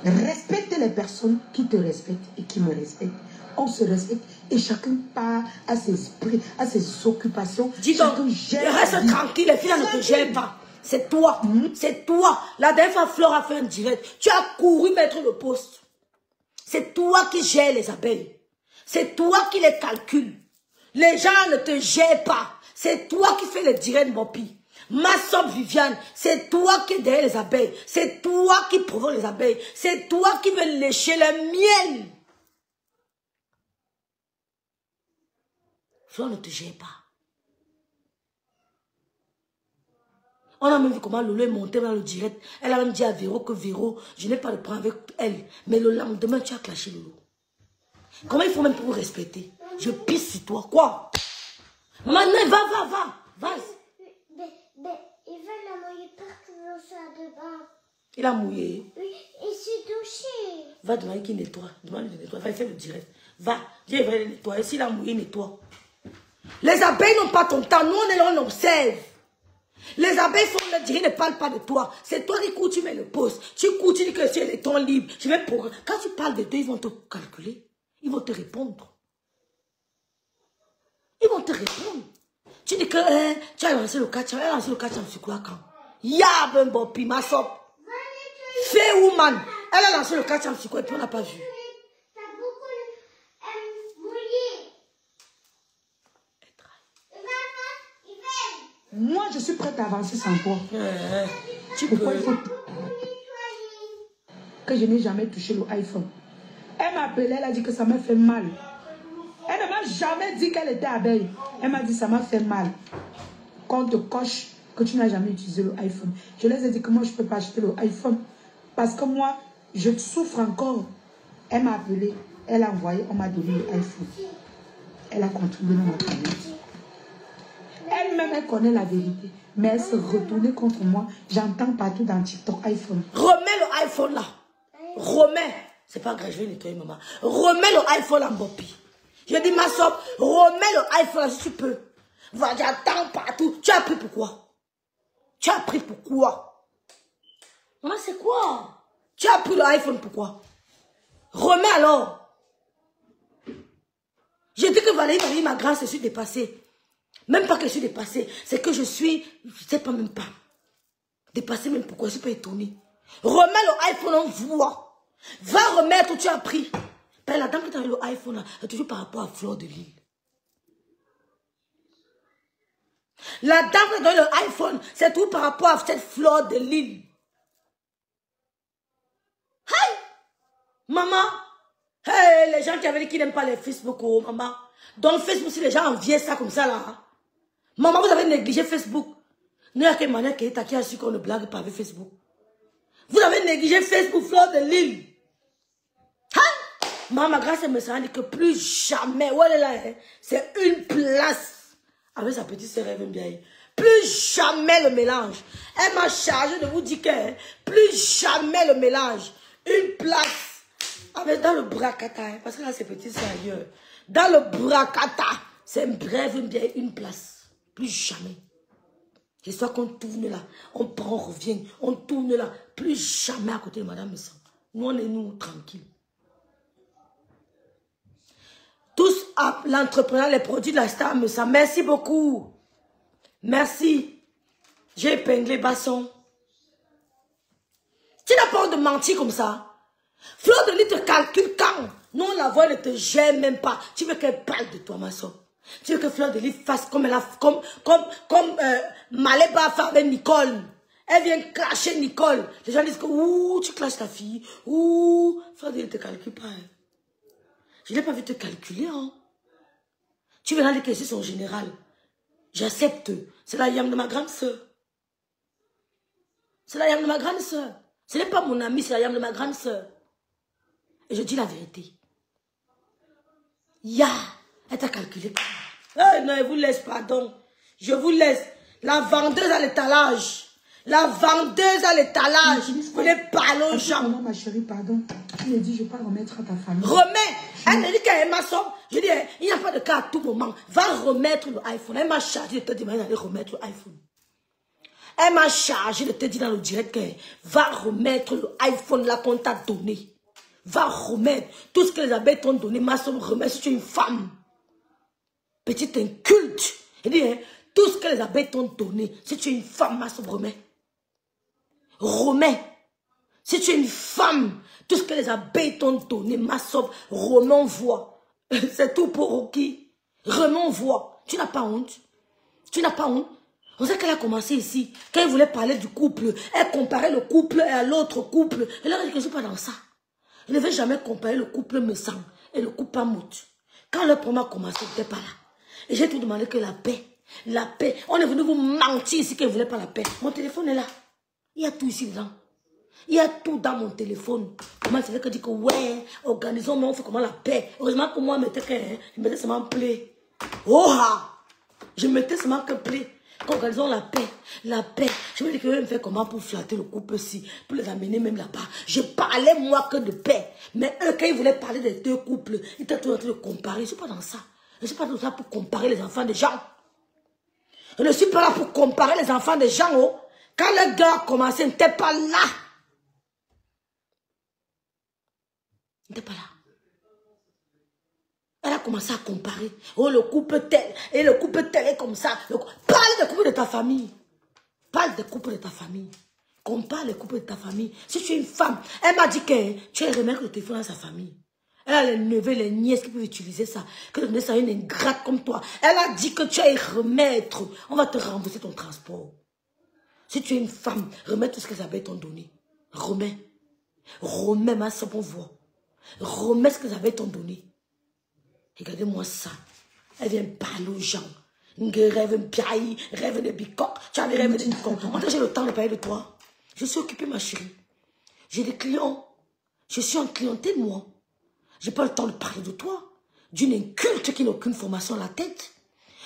respecte les personnes qui te respectent et qui me respectent. On se respecte et chacun part à ses esprits, à ses occupations. Dis donc, reste tranquille, les filles ne te gênent pas. C'est toi, c'est toi. La dernière fois, Flore a fait un direct. Tu as couru mettre le poste. C'est toi qui gères les abeilles. C'est toi qui les calcules. Les gens ne te gèrent pas. C'est toi qui fais les directs, Bopi. Ma soeur Viviane, c'est toi qui es derrière les abeilles. C'est toi qui provoque les abeilles. C'est toi qui veux lécher le miel. Flore ne te gère pas. On a même vu comment Lolo est monté dans le direct. Elle a même dit à Véro que Véro, je n'ai pas de problème avec elle. Mais le lendemain, tu as clashé Lolo. Comment il faut même pour vous respecter? Je pisse sur toi. Quoi? Maintenant, va. Il va la mouiller partout dans ça devant. Il a mouillé. Oui, il s'est touché. Va demander qu'il nettoie. Demande de nettoyer. Va faire le direct. Va. Viens, il va le nettoyer. S'il a mouillé, nettoie. Les abeilles n'ont pas ton temps. Nous, on est là, on observe. Les abeilles font le direct, ne parlent pas de toi. C'est toi qui cours, tu mets le poste. Tu cours, tu dis que c'est le temps libre. Je vais pour... Quand tu parles de deux, ils vont te calculer. Ils vont te répondre. Ils vont te répondre. Tu dis que tu as lancé le catch. Elle a lancé le catch en quoi quand? Ya ben bopi, ma sop. Fais woman. Elle a lancé le catch en quoi et puis on n'a pas vu. T'as beaucoup mouillé. Moi, je suis prête à avancer sans toi. Tu Pourquoi peux. il faut que je n'ai jamais touché le iPhone? Elle m'a appelé, elle a dit que ça m'a fait mal. Elle ne m'a jamais dit qu'elle était abeille. Elle m'a dit ça m'a fait mal. Quand on te coche que tu n'as jamais utilisé le iPhone. Je les ai dit que moi je ne peux pas acheter le iPhone. Parce que moi, je souffre encore. Elle m'a appelé, elle a envoyé, on m'a donné le iPhone. Elle a contribué dans ma famille. Elle-même, elle connaît la vérité. Mais elle se retournait contre moi. J'entends partout dans TikTok iPhone. Remets le iPhone là. Remets. C'est pas grave, je vais nettoyer maman. Remets le iPhone en Bopi. Je dis ma soeur, remets le iPhone là si tu peux. Va, j'attends partout. Tu as pris pourquoi? Tu as pris pourquoi? Maman, c'est quoi? Tu as pris le iPhone pourquoi? Remets alors. Je dis que Valérie, ma grâce, je suis dépassée. Même pas que je suis dépassée, c'est que je suis, je sais pas même pas. Dépassée même pourquoi, je suis pas étonnée. Remets le iPhone, on voit. Va remettre où tu as pris. Ben, la dame qui t'a eu le iPhone, c'est toujours par rapport à Fleur de Lys. La dame qui t'a eu le iPhone, c'est tout par rapport à cette Fleur de Lys. Hey! Maman! Hey, les gens qui avaient avait dit qu'il n'aime pas les Facebook, oh, maman. Donc, Facebook, si les gens enviaient ça comme ça, là. Hein. Maman, vous avez négligé Facebook. Nous, il y a quelle manière qui a su qu'on ne blague pas avec Facebook. Vous avez négligé Facebook, Fleur de Lille. Hein? Maman, grâce à me dit que plus jamais, où elle est là, hein, c'est une place. Avec sa petite sœur, elle veut bien. Plus jamais le mélange. Elle m'a chargé de vous dire que hein, plus jamais le mélange. Une place. Avec dans le bracata, hein, parce que là, c'est petit, c'est ailleurs. Dans le bracata, c'est un bref, bien une place. Plus jamais. Et soit qu'on tourne là, on prend, on revient, on tourne là. Plus jamais à côté de Madame Messan. Nous, on est nous, tranquilles. Tous à l'entrepreneur, les produits de la star Messan. Merci beaucoup. Merci. J'ai épinglé Basson. Tu n'as pas honte de mentir comme ça. Fleur de Lille te calcule quand. Non, la voix ne te gêne même pas. Tu veux qu'elle parle de toi, ma soeur. Tu veux que Fleur de Lille fasse comme elle a, comme Maléba a fait avec Nicole. Elle vient clasher Nicole. Les gens disent que, ouh, tu clashes ta fille. Ouh, Fleur de Lille ne te calcule pas. Hein. Je n'ai pas vu te calculer, hein. Tu verras les questions en général. J'accepte. C'est la yam de ma grande soeur. C'est la yam de ma grande soeur. Ce n'est pas mon ami, c'est la yam de ma grande soeur. Et je dis la vérité. Ya, elle t'a calculé. Oh, non, je vous laisse, pardon. Je vous laisse. La vendeuse à l'étalage. La vendeuse à l'étalage. Vous n'êtes pas aux gens. Non, ma chérie, pardon. Tu me dis, je ne vais pas remettre à ta famille. Remets. Elle me dit qu'elle est ma soeur. Je dis, il n'y a pas de cas à tout moment. Va remettre le iPhone. Elle m'a chargé de te demander d'aller remettre le iPhone. Elle m'a chargé de te dire dans le direct que va remettre le iPhone là qu'on t'a donné. Va remettre tout ce que les abeilles t'ont donné. Ma soeur, remets si tu es une femme. Petite inculte. Elle dit, hein, tout ce que les abeilles t'ont donné. Si tu es une femme, ma soeur, remets. Remets. Si tu es une femme, tout ce que les abeilles t'ont donné, ma soeur, remets en voix. C'est tout pour qui? Remets en voix. Tu n'as pas honte. Tu n'as pas honte. On sait qu'elle a commencé ici. Quand elle voulait parler du couple, elle comparait le couple à l'autre couple. Elle a dit que je ne suis pas dans ça. Je ne vais jamais comparer le couple Messan et le couple Pamout. Quand le premier a commencé, je n'étais pas là. Et j'ai tout demandé que la paix. La paix. On est venu vous mentir ici qu'elle ne voulait pas la paix. Mon téléphone est là. Il y a tout ici dedans. Il y a tout dans mon téléphone. Comment c'est que dit que ouais, organisons, mais on fait comment la paix. Heureusement que moi, je mettais seulement play. Oh ha! Je mettais seulement que play. Organisons la paix, la paix. Je me dis que je vais me faire comment pour flatter le couple-ci, pour les amener même là-bas. Je parlais moi que de paix. Mais eux, quand ils voulaient parler des deux couples, ils étaient tout en train de comparer. Je ne suis pas dans ça. Je ne suis pas dans ça pour comparer les enfants des gens. Je ne suis pas là pour comparer les enfants des gens. Oh. Quand le gars a commencé, il n'était pas là. Il n'était pas là. Elle a commencé à comparer. Oh, le couple tel. Et le couple tel est comme ça. Parle des couples de ta famille. Parle des couples de ta famille. Compare les couples de ta famille. Si tu es une femme, elle m'a dit que tu es remettre le téléphone à sa famille. Elle a les neveux, les nièces qui peuvent utiliser ça. Que donner ça à une ingrate comme toi. Elle a dit que tu es remettre. On va te rembourser ton transport. Si tu es une femme, remets tout ce que les abeilles t'ont donné. Remets. Remets ma soeur pour voir. Remets ce que les abeilles t'ont donné. Regardez-moi ça. Elle vient parler aux gens. Rêve un piaille, rêve de bicoque. Tu as les rêves de bicoque. On a le temps de parler de toi. Je suis occupée, ma chérie. J'ai des clients. Je suis en clientèle, moi. J'ai pas le temps de parler de toi. D'une inculte qui n'a aucune formation à la tête.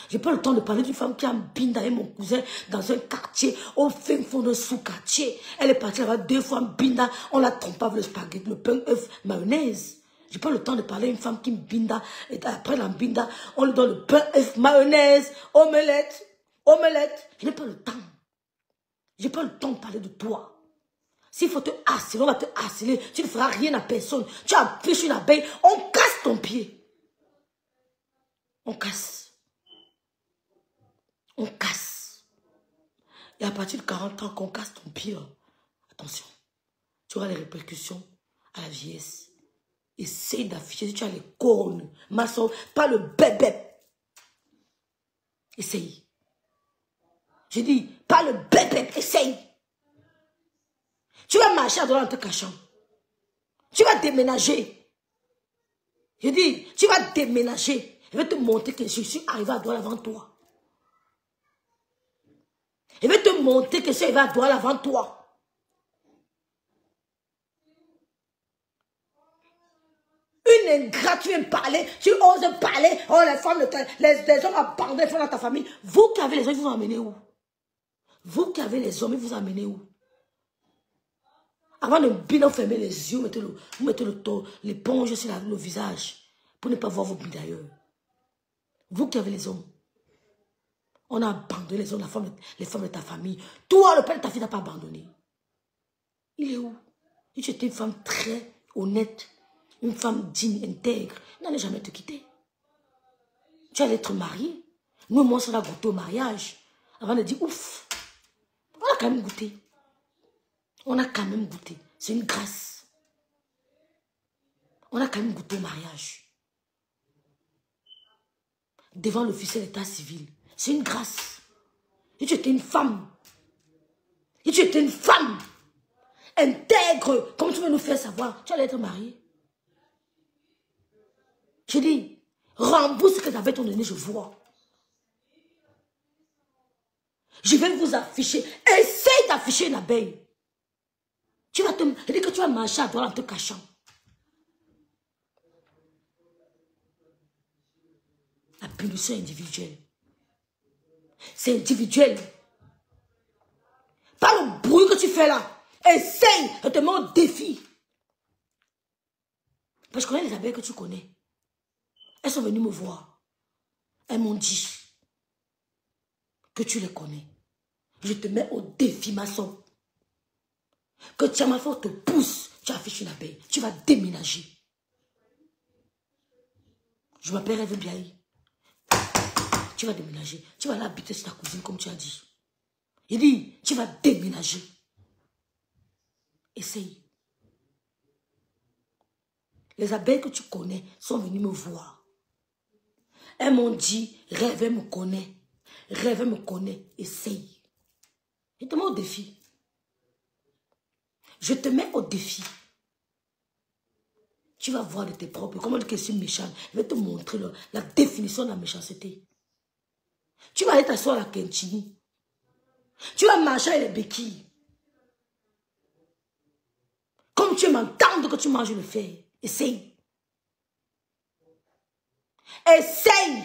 J'ai pas le temps de parler d'une femme qui a un binda avec mon cousin dans un quartier, au fin fond de sous-quartier. Elle est partie là-bas 2 fois en binda. On la trompe avec le spaghetti, le pain, œuf, mayonnaise. J'ai pas le temps de parler à une femme qui me binda. Et après la binda, on lui donne le pain, œuf, mayonnaise, omelette. Omelette. Je n'ai pas le temps. J'ai pas le temps de parler de toi. S'il faut te harceler, on va te harceler. Tu ne feras rien à personne. Tu as fichu une abeille, on casse ton pied. On casse. On casse. Et à partir de 40 ans qu'on casse ton pied, attention, tu auras les répercussions à la vieillesse. Essaye d'afficher si tu as les cornes. Ma soeur, pas le bébé. Essaye. Je dis, pas le bébé, essaye. Tu vas marcher à droite en te cachant. Tu vas déménager. Je dis, tu vas déménager. Je vais te montrer que je suis arrivé à Douala avant toi. Je vais te montrer que je suis arrivé à Douala avant toi. Une ingrate, tu viens parler, tu oses parler. Oh, les femmes, les hommes abandonnés, les femmes dans ta famille. Vous qui avez les hommes, ils vous emmenez où? Vous qui avez les hommes, ils vous emmenez où? Avant de bien fermer les yeux, vous mettez l'éponge sur le visage pour ne pas voir vos billes d'ailleurs. Vous qui avez les hommes, on a abandonné les hommes, les femmes de ta famille. Toi, le père de ta fille n'a pas abandonné. Il est où? Si tu étais une femme très honnête, une femme digne, intègre, il n'allait jamais te quitter. Tu allais être mariée. Nous, moi, on a goûté au mariage. Avant de dire, ouf, on a quand même goûté. On a quand même goûté. C'est une grâce. On a quand même goûté au mariage. Devant l'officier d'état civil. C'est une grâce. Et tu étais une femme. Et tu étais une femme. Intègre. Comme tu veux nous faire savoir. Tu allais être mariée. Je dis, rembourse ce que j'avais ton donné, je vois. Je vais vous afficher. Essaye d'afficher une abeille. Tu vas te... Je dis que tu vas marcher à droite en te cachant. La punition individuelle. C'est individuel. Pas le bruit que tu fais là. Essaye. Je te mets au défi. Parce que je connais les abeilles que tu connais. Elles sont venues me voir. Elles m'ont dit que tu les connais. Je te mets au défi, ma soeur. Que Tiamafo te pousse, tu affiches une abeille. Tu vas déménager. Je m'appelle Rêve Biaï. Tu vas déménager. Tu vas aller habiter chez ta cousine comme tu as dit. Il dit, tu vas déménager. Essaye. Les abeilles que tu connais sont venues me voir. Elles m'ont dit, Rêve me connaît. Rêve me connaît. Essaye. Je te mets au défi. Je te mets au défi. Tu vas voir de tes propres. Comment dire que je suis méchante. Je vais te montrer la définition de la méchanceté. Tu vas aller t'asseoir à la Kenchini. Tu vas marcher avec les béquilles. Comme tu m'entends que tu manges le fer. Essaye. Essaye.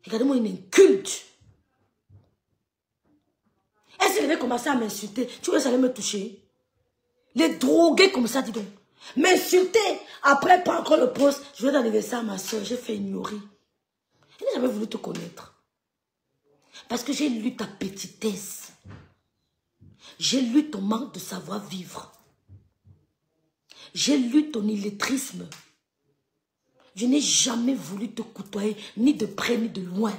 Regardez-moi une inculte. Est-ce qu'elle avait commencé à m'insulter? Tu vois, ça allait me toucher. Les drogués comme ça, dis donc. M'insulter. Après, pas encore le poste. Je vais d'anniversaire à ma soeur. J'ai fait ignorer. Je n'ai jamais voulu te connaître. Parce que j'ai lu ta petitesse. J'ai lu ton manque de savoir-vivre. J'ai lu ton illettrisme. Je n'ai jamais voulu te côtoyer, ni de près, ni de loin.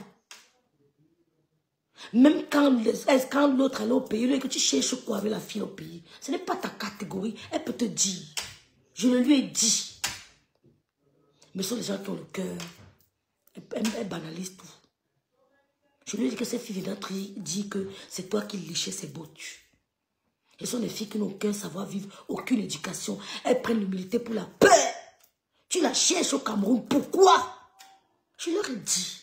Même quand l'autre allait au pays, et que tu cherches quoi avec la fille au pays, ce n'est pas ta catégorie. Elle peut te dire. Je le lui ai dit. Mais ce sont les gens qui ont le cœur. Elle banalise tout. Je lui ai dit que cette fille vient dit que c'est toi qui lichais ses bottes. Ce sont des filles qui n'ont aucun savoir-vivre, aucune éducation. Elles prennent l'humilité pour la peur. Tu la cherches au Cameroun. Pourquoi? Je leur ai dit.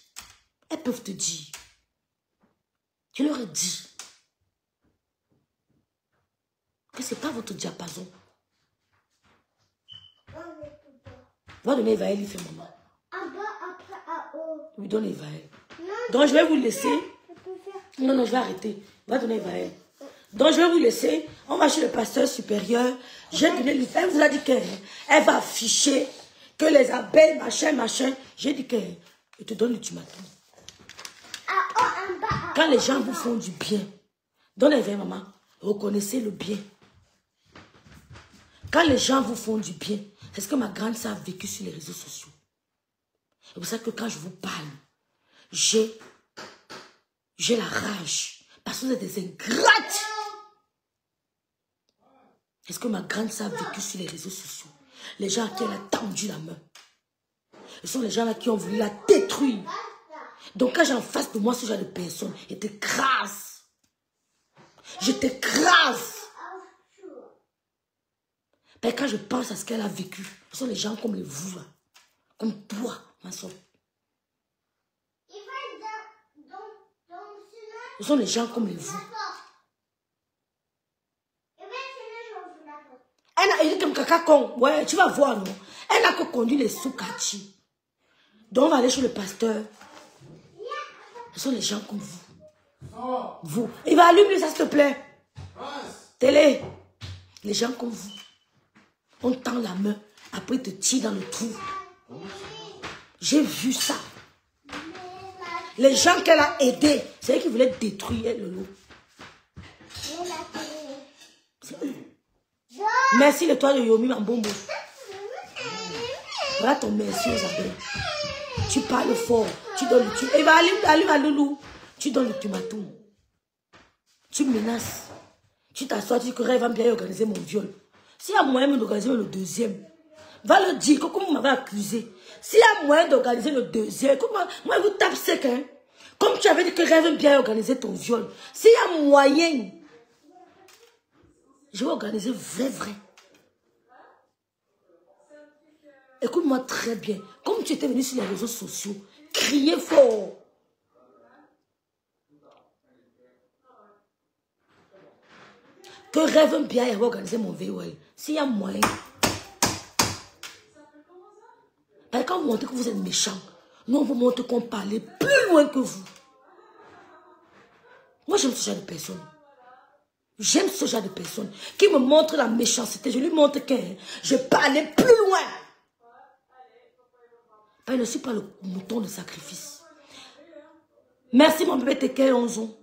Elles peuvent te dire. Je leur ai dit que ce n'est pas votre diapason. Va donner Evaël, il fait maman. Oui, donne Evaël. Donc je vais vous laisser. Non, je vais arrêter. Va donner Evaël. Donc je vais vous laisser. On va chez le pasteur supérieur. J'ai donné l'effet. Elle vous a dit qu'elle va afficher que les abeilles, machin. J'ai dit qu'elle te donne l'ultimatum. Quand les gens vous font du bien, donnez-le, maman, reconnaissez le bien. Quand les gens vous font du bien, c'est ce que ma grande sœur a vécu sur les réseaux sociaux. C'est pour ça que quand je vous parle, j'ai la rage. Parce que vous êtes des ingrates. C'est ce que ma grande sœur a vécu sur les réseaux sociaux. Les gens à qui elle a tendu la main. Ce sont les gens là qui ont voulu la détruire. Donc quand j'ai en face de moi ce genre de personnes, je t'écrase. Je t'écrase. Mais quand je pense à ce qu'elle a vécu, ce sont les gens comme les vous là. Comme toi, ma soeur. Ce sont les gens comme vous. Elle a comme caca con. Ouais, tu vas voir, non? Elle n'a que conduit les sous-kachis. Donc on va aller chez le pasteur. Ce sont les gens comme vous. Vous. Il va allumer ça, s'il te plaît. Télé. Les gens comme vous. On tend la main. Après, il te tire dans le trou. J'ai vu ça. Les gens qu'elle a aidés, c'est eux qui voulaient détruire le lot. C'est eux. Merci le toit de Yomi Mambombo. Voilà ton merci aux abeilles. Tu parles fort. Tu donnes le ultimatum. Et va allume à Loulou. Tu donnes l'ultimatum. Tu menaces. Tu t'assois, tu dis que Rêve va bien organiser mon viol. S'il y a moyen d'organiser le deuxième, va le dire, comme vous m'avez accusé. S'il y a moyen d'organiser le deuxième, moi je vous tape sec, hein. Comme tu avais dit que Rêve bien organiser ton viol. S'il y a moyen, je vais organiser vrai. Écoute-moi très bien. Comme tu étais venu sur les réseaux sociaux, criez fort. Que Rêve bien et organiser mon VOL. S'il y a moyen. Parce que quand vous montrez que vous êtes méchant, nous on vous montre qu'on parlait plus loin que vous. Moi j'aime ce genre de personnes. J'aime ce genre de personnes qui me montrent la méchanceté. Je lui montre que je parlais plus loin. Je ne suis pas le mouton de sacrifice. Merci mon bébé Tekel 11 ans.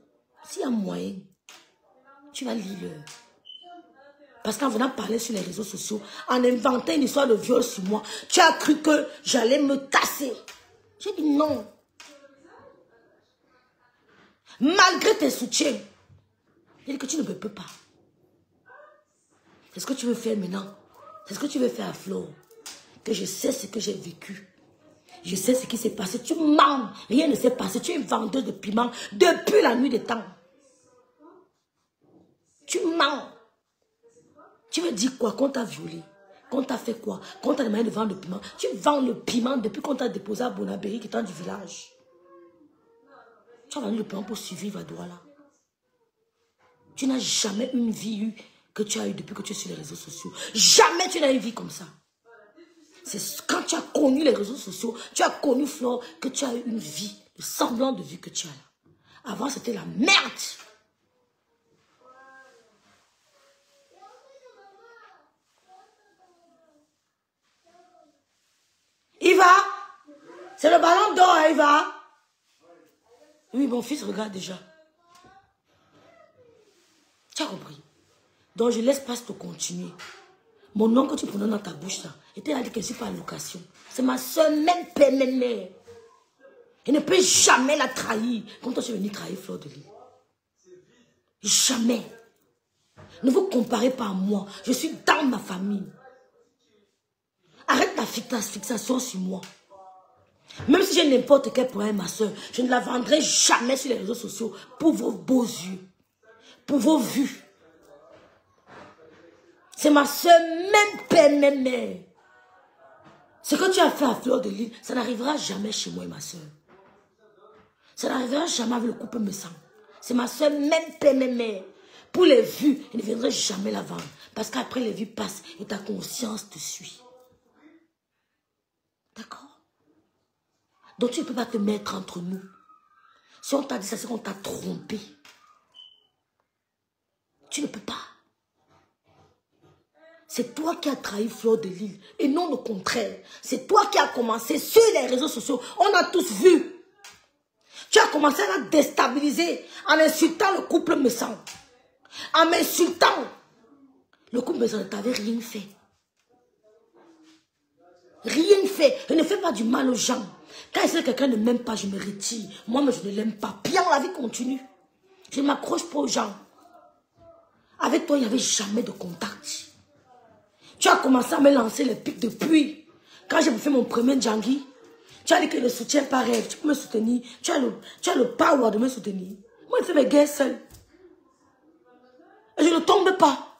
S'il y a moyen, tu vas lire. Parce qu'en venant parler sur les réseaux sociaux, en inventant une histoire de viol sur moi, tu as cru que j'allais me tasser. J'ai dit non. Malgré tes soutiens, j'ai dit que tu ne peux pas. C'est ce que tu veux faire maintenant. C'est ce que tu veux faire à Flo. Que je sais ce que j'ai vécu. Je sais ce qui s'est passé. Tu mens. Rien ne s'est passé. Tu es vendeur de piment depuis la nuit des temps. Tu mens. Tu veux dire quoi? Qu'on t'a violé? Qu'on t'a fait quoi? Qu'on t'a demandé de vendre le piment? Tu vends le piment depuis qu'on t'a déposé à Bonabéry, qui est dans du village. Tu as vendu le piment pour survivre à Douala. Tu n'as jamais une vie que tu as eue depuis que tu es sur les réseaux sociaux. Jamais tu n'as une vie comme ça. C'est quand tu as connu les réseaux sociaux, tu as connu Flore, que tu as eu une vie, le semblant de vie que tu as là. Avant, c'était la merde. Iva, c'est le ballon d'or, hein, Iva. Oui, mon fils regarde déjà. Tu as compris? Donc, je laisse pas te continuer. Mon nom que tu prenais dans ta bouche, là, était là dit que je ne suis pas en location. C'est ma soeur, même père, même mère. Je ne peux jamais la trahir. Comme toi, tu es venu trahir Fleur de Lys. Jamais. Ne vous comparez pas à moi. Je suis dans ma famille. Arrête ta fixation sur moi. Même si j'ai n'importe quel problème, ma soeur, je ne la vendrai jamais sur les réseaux sociaux pour vos beaux yeux. Pour vos vues. C'est ma soeur, même père, même mère. Ce que tu as fait à Fleur de Lys, ça n'arrivera jamais chez moi et ma soeur. Ça n'arrivera jamais avec le couple me sang. C'est ma soeur, même père, même mère. Pour les vues, je ne viendrai jamais la vendre. Parce qu'après les vues passent et ta conscience te suit. D'accord? Donc tu ne peux pas te mettre entre nous. Si on t'a dit ça, c'est qu'on t'a trompé. Tu ne peux pas. C'est toi qui as trahi Fleur de Lys et non le contraire. C'est toi qui as commencé sur les réseaux sociaux. On a tous vu. Tu as commencé à la déstabiliser en insultant le couple Messang. En m'insultant. Le couple Messang ne t'avait rien fait. Rien fait. Je ne fais pas du mal aux gens. Quand je sais que quelqu'un ne m'aime pas, je me retire. Moi, mais je ne l'aime pas. Bien, la vie continue. Je ne m'accroche pas aux gens. Avec toi, il n'y avait jamais de contact. Tu as commencé à me lancer les pics depuis. Quand j'ai fait mon premier Djangui, tu as dit que je ne soutiens pas Rêve. Tu peux me soutenir. Tu as le power de me soutenir. Moi, je fais mes guerres seul. Et je ne tombe pas.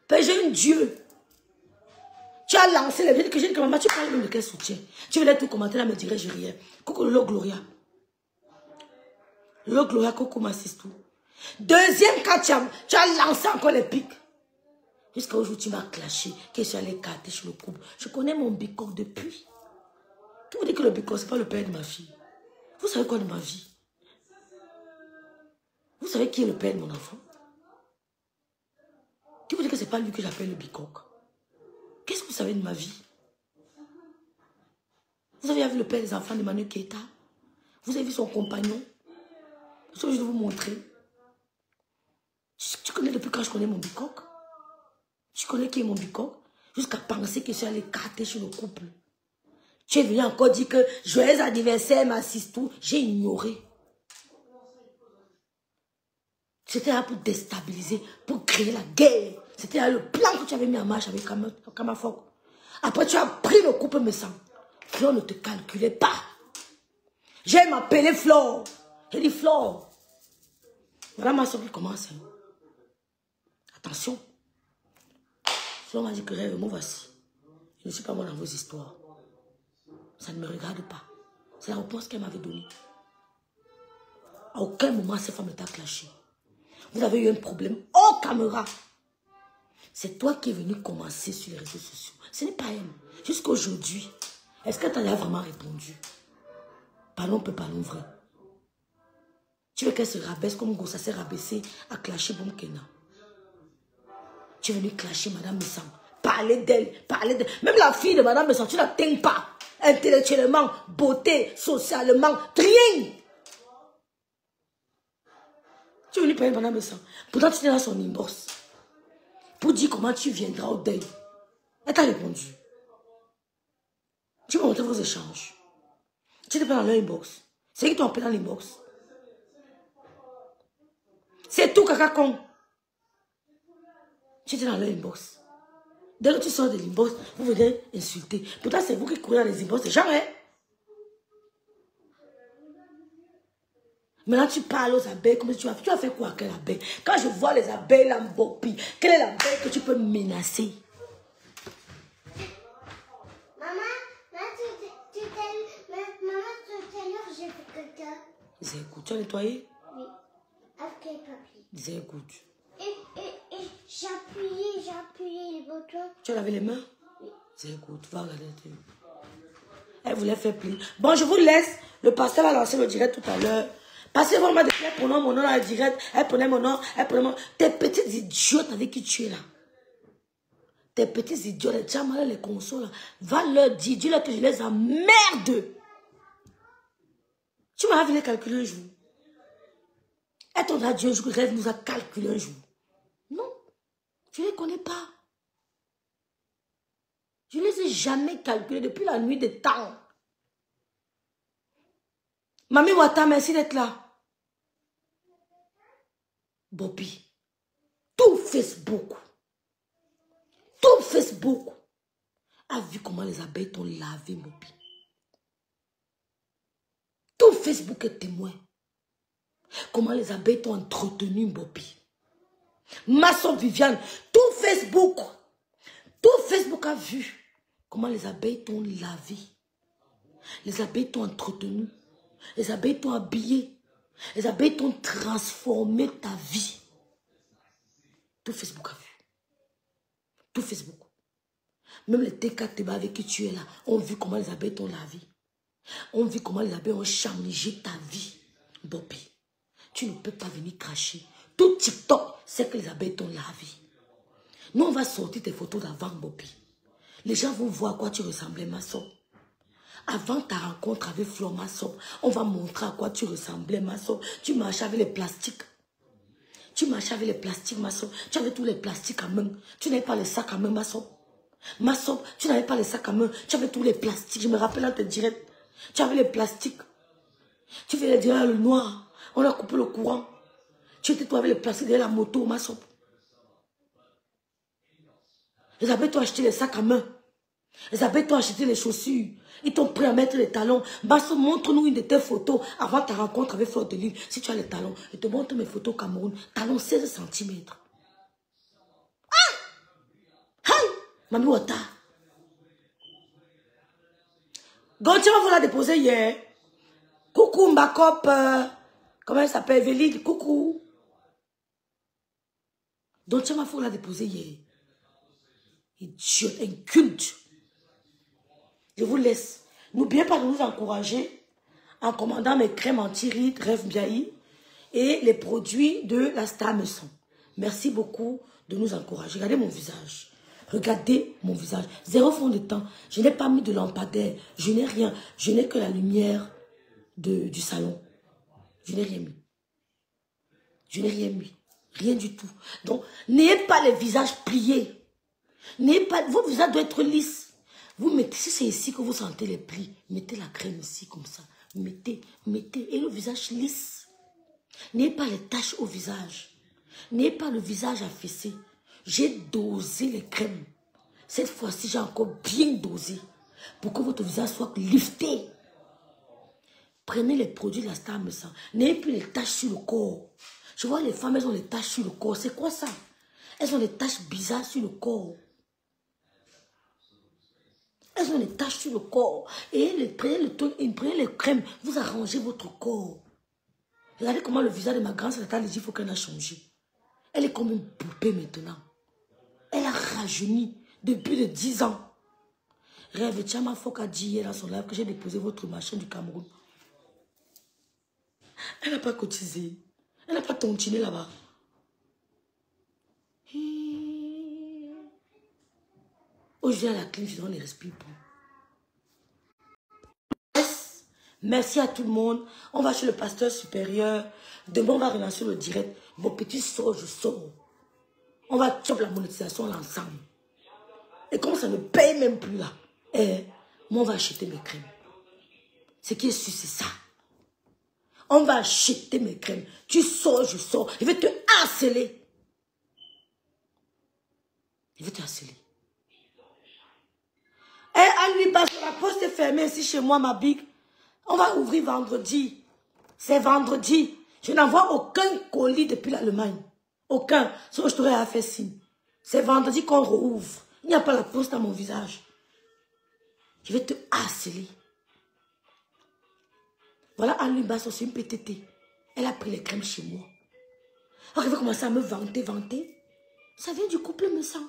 J'ai un Dieu. Tu as lancé les vidéos que j'ai dit que maman, tu parles même de quel soutien. Tu venais tout commenter là, me dirais, je riais. Coucou Lolo Gloria. Lolo Gloria, coucou m'assiste tout. Deuxième, quand tu as lancé encore les pics. Jusqu'à aujourd'hui, tu m'as clashé, que je suis allé écarter sur le couple. Je connais mon bicoque depuis. Qui vous dit que le bicoque, ce n'est pas le père de ma fille? Vous savez quoi de ma vie? Vous savez qui est le père de mon enfant? Qui vous dit que ce n'est pas lui que j'appelle le bicoque? Qu'est-ce que vous savez de ma vie? Vous avez vu le père des enfants d'Emmanuel Keita? Vous avez vu son compagnon? Je vais vous montrer. Tu connais depuis quand je connais mon bicoque? Tu connais qui est mon bicoque? Jusqu'à penser que je suis allé écarter sur le couple. Tu es venu encore dire que joyeux anniversaire, m'assiste tout. J'ai ignoré. C'était là pour déstabiliser, pour créer la guerre. C'était là le plan que tu avais mis en marche avec Kamafok. Après, tu as pris le couple me sang. Flore ne te calculait pas. J'ai m'appelé Flore. J'ai dit Flore. Voilà ma soeur qui commence. Hein. Attention. Flore m'a dit que rêve, moi voici. Je ne suis pas moi dans vos histoires. Ça ne me regarde pas. C'est la réponse qu'elle m'avait donnée. À aucun moment, cette femme ne t'a clashé. Vous avez eu un problème hors caméra. C'est toi qui es venu commencer sur les réseaux sociaux. Ce n'est pas elle. Jusqu'à aujourd'hui, est-ce que tu as vraiment répondu? Parlons peu, parlons vrai. Tu veux qu'elle se rabaisse comme Gossa s'est rabaissé à clasher Boumkena. Tu es venu clasher Madame Messam. Parler d'elle, parler d'elle. Même la fille de Madame Messam, tu ne l'atteins pas. Intellectuellement, beauté, socialement, rien. Tu es venu parler de Madame Messam. Pourtant, tu es dans son inbox. Pour dire comment tu viendras au deuil. Elle t'a répondu. Tu m'as montré vos échanges. Tu n'étais pas dans leur inbox. C'est qui t'ont appelé dans l'inbox. C'est tout, caca con. Tu étais dans leur inbox. Dès que tu sors de l'inbox, vous venez insulter. Pourtant, c'est vous qui courez dans les inbox. C'est jamais. Maintenant, tu parles aux abeilles. Comment tu as fait quoi avec l'abeille? Quand je vois les abeilles, là, Mbopi, quelle est l'abeille que tu peux menacer? J'ai fait caca. Disais, écoute, tu as nettoyé? Oui. Avec quel papier? Disais, écoute. Et j'ai appuyé les boutons. Tu as lavé les mains? Oui. Disais, écoute, va regarder. Elle voulait faire plaisir. Bon, je vous laisse. Le pasteur va lancer le direct tout à l'heure. Passez vraiment de elle prenait mon nom dans le direct. Elle prenait mon nom. Elle prenait mon... Tes petites idiotes avec qui tu es là. Tes petites idiotes. Tu as mal les consoles. Va leur dire. Dis-leur que je les emmerde. Tu m'as vu les calculer un jour. Et ton Dieu un jour, rêve nous a calculé un jour. Non. Je ne les connais pas. Je ne les ai jamais calculés depuis la nuit des temps. Mami Wata, merci d'être là. Bobby. Tout Facebook a vu comment les abeilles t'ont lavé, Bobby. Tout Facebook est témoin. Comment les abeilles t'ont entretenu, Bobby. Ma soeur Viviane, tout Facebook a vu comment les abeilles t'ont lavé. Les abeilles t'ont entretenu. Les abeilles t'ont habillé. Les abeilles t'ont transformé ta vie. Tout Facebook a vu. Tout Facebook. Même les TKTB avec qui tu es là ont vu comment les abeilles t'ont lavé. On vit comment les abeilles ont changé ta vie. Bobby, tu ne peux pas venir cracher. Tout TikTok, c'est que les abeilles t'ont lavé. Nous, on va sortir tes photos d'avant, Bobby. Les gens vont voir à quoi tu ressemblais, ma soeur. Avant ta rencontre avec Flore, ma soeur, on va montrer à quoi tu ressemblais, ma soeur. Tu marchais avec les plastiques. Tu marchais avec les plastiques, ma soeur. Tu avais tous les plastiques à main. Tu n'avais pas les sacs à main, ma soeur. Ma soeur, tu n'avais pas les sacs à main. Tu avais tous les plastiques. Je me rappelle dans tes directs. Tu avais les plastiques. Tu faisais derrière le noir. On a coupé le courant. Tu étais toi avec les plastiques derrière la moto, ma soeur. Les abeilles t'ont acheté les sacs à main. Les abeilles t'ont acheté les chaussures. Ils t'ont pris à mettre les talons. Basso, montre-nous une de tes photos avant ta rencontre avec Flore de Lille. Si tu as les talons, je te montre mes photos Cameroun. Talons 16 cm. Ah! Hey! Mami Wata. Gauthier va vous la déposer hier. Coucou Mbakop. Comment elle s'appelle? Véline. Coucou. Gauthier va vous la déposer hier. Idiot, inculte. Je vous laisse. N'oubliez pas de nous encourager en commandant mes crèmes anti-rides, Rêve Biaï et les produits de la Star Maison. Merci beaucoup de nous encourager. Regardez mon visage. Regardez mon visage. 0 fond de temps. Je n'ai pas mis de lampadaire. Je n'ai rien. Je n'ai que la lumière du salon. Je n'ai rien mis. Je n'ai rien mis. Rien du tout. Donc, n'ayez pas les visages pliés. N'ayez pas... Votre visage doit être lisse. Vous mettez... Si c'est ici que vous sentez les plis, mettez la crème ici comme ça. Mettez. Et le visage lisse. N'ayez pas les taches au visage. N'ayez pas le visage affaissé. J'ai dosé les crèmes. Cette fois-ci, j'ai encore bien dosé. Pour que votre visage soit lifté. Prenez les produits de la Star Maison. N'ayez plus les taches sur le corps. Je vois les femmes, elles ont les taches sur le corps. C'est quoi ça? Elles ont des taches bizarres sur le corps. Elles ont des taches sur le corps. Et prenez les crèmes. Vous arrangez votre corps. Regardez comment le visage de ma grande sœur, il faut qu'elle a changé. Elle est comme une poupée maintenant. Elle a rajeuni depuis de 10 ans. Rêve, Tchama Fok a dit hier dans son live que j'ai déposé votre machin du Cameroun. Elle n'a pas cotisé. Elle n'a pas tontiné là-bas. Aujourd'hui, à la clim, je ne respire plus. Merci à tout le monde. On va chez le pasteur supérieur. Demain, on va relancer le direct. Mon petit sort, je sors. On va choper la monétisation ensemble. Et comme ça ne paye même plus là, moi, on va acheter mes crèmes. Ce qui est sûr, c'est ça. On va acheter mes crèmes. Tu sors, je sors. Je vais te harceler. Je vais te harceler. Et à lui, parce que la poste est fermée ici chez moi, ma big. On va ouvrir vendredi. C'est vendredi. Je n'envoie aucun colis depuis l'Allemagne. Aucun. Sauf que je t'aurais fait signe. C'est vendredi qu'on rouvre. Il n'y a pas la poste à mon visage. Je vais te harceler. Voilà, Anne Basso, c'est une PTT. Elle a pris les crèmes chez moi. Alors, elle va commencer à me vanter. Ça vient du couple me sent.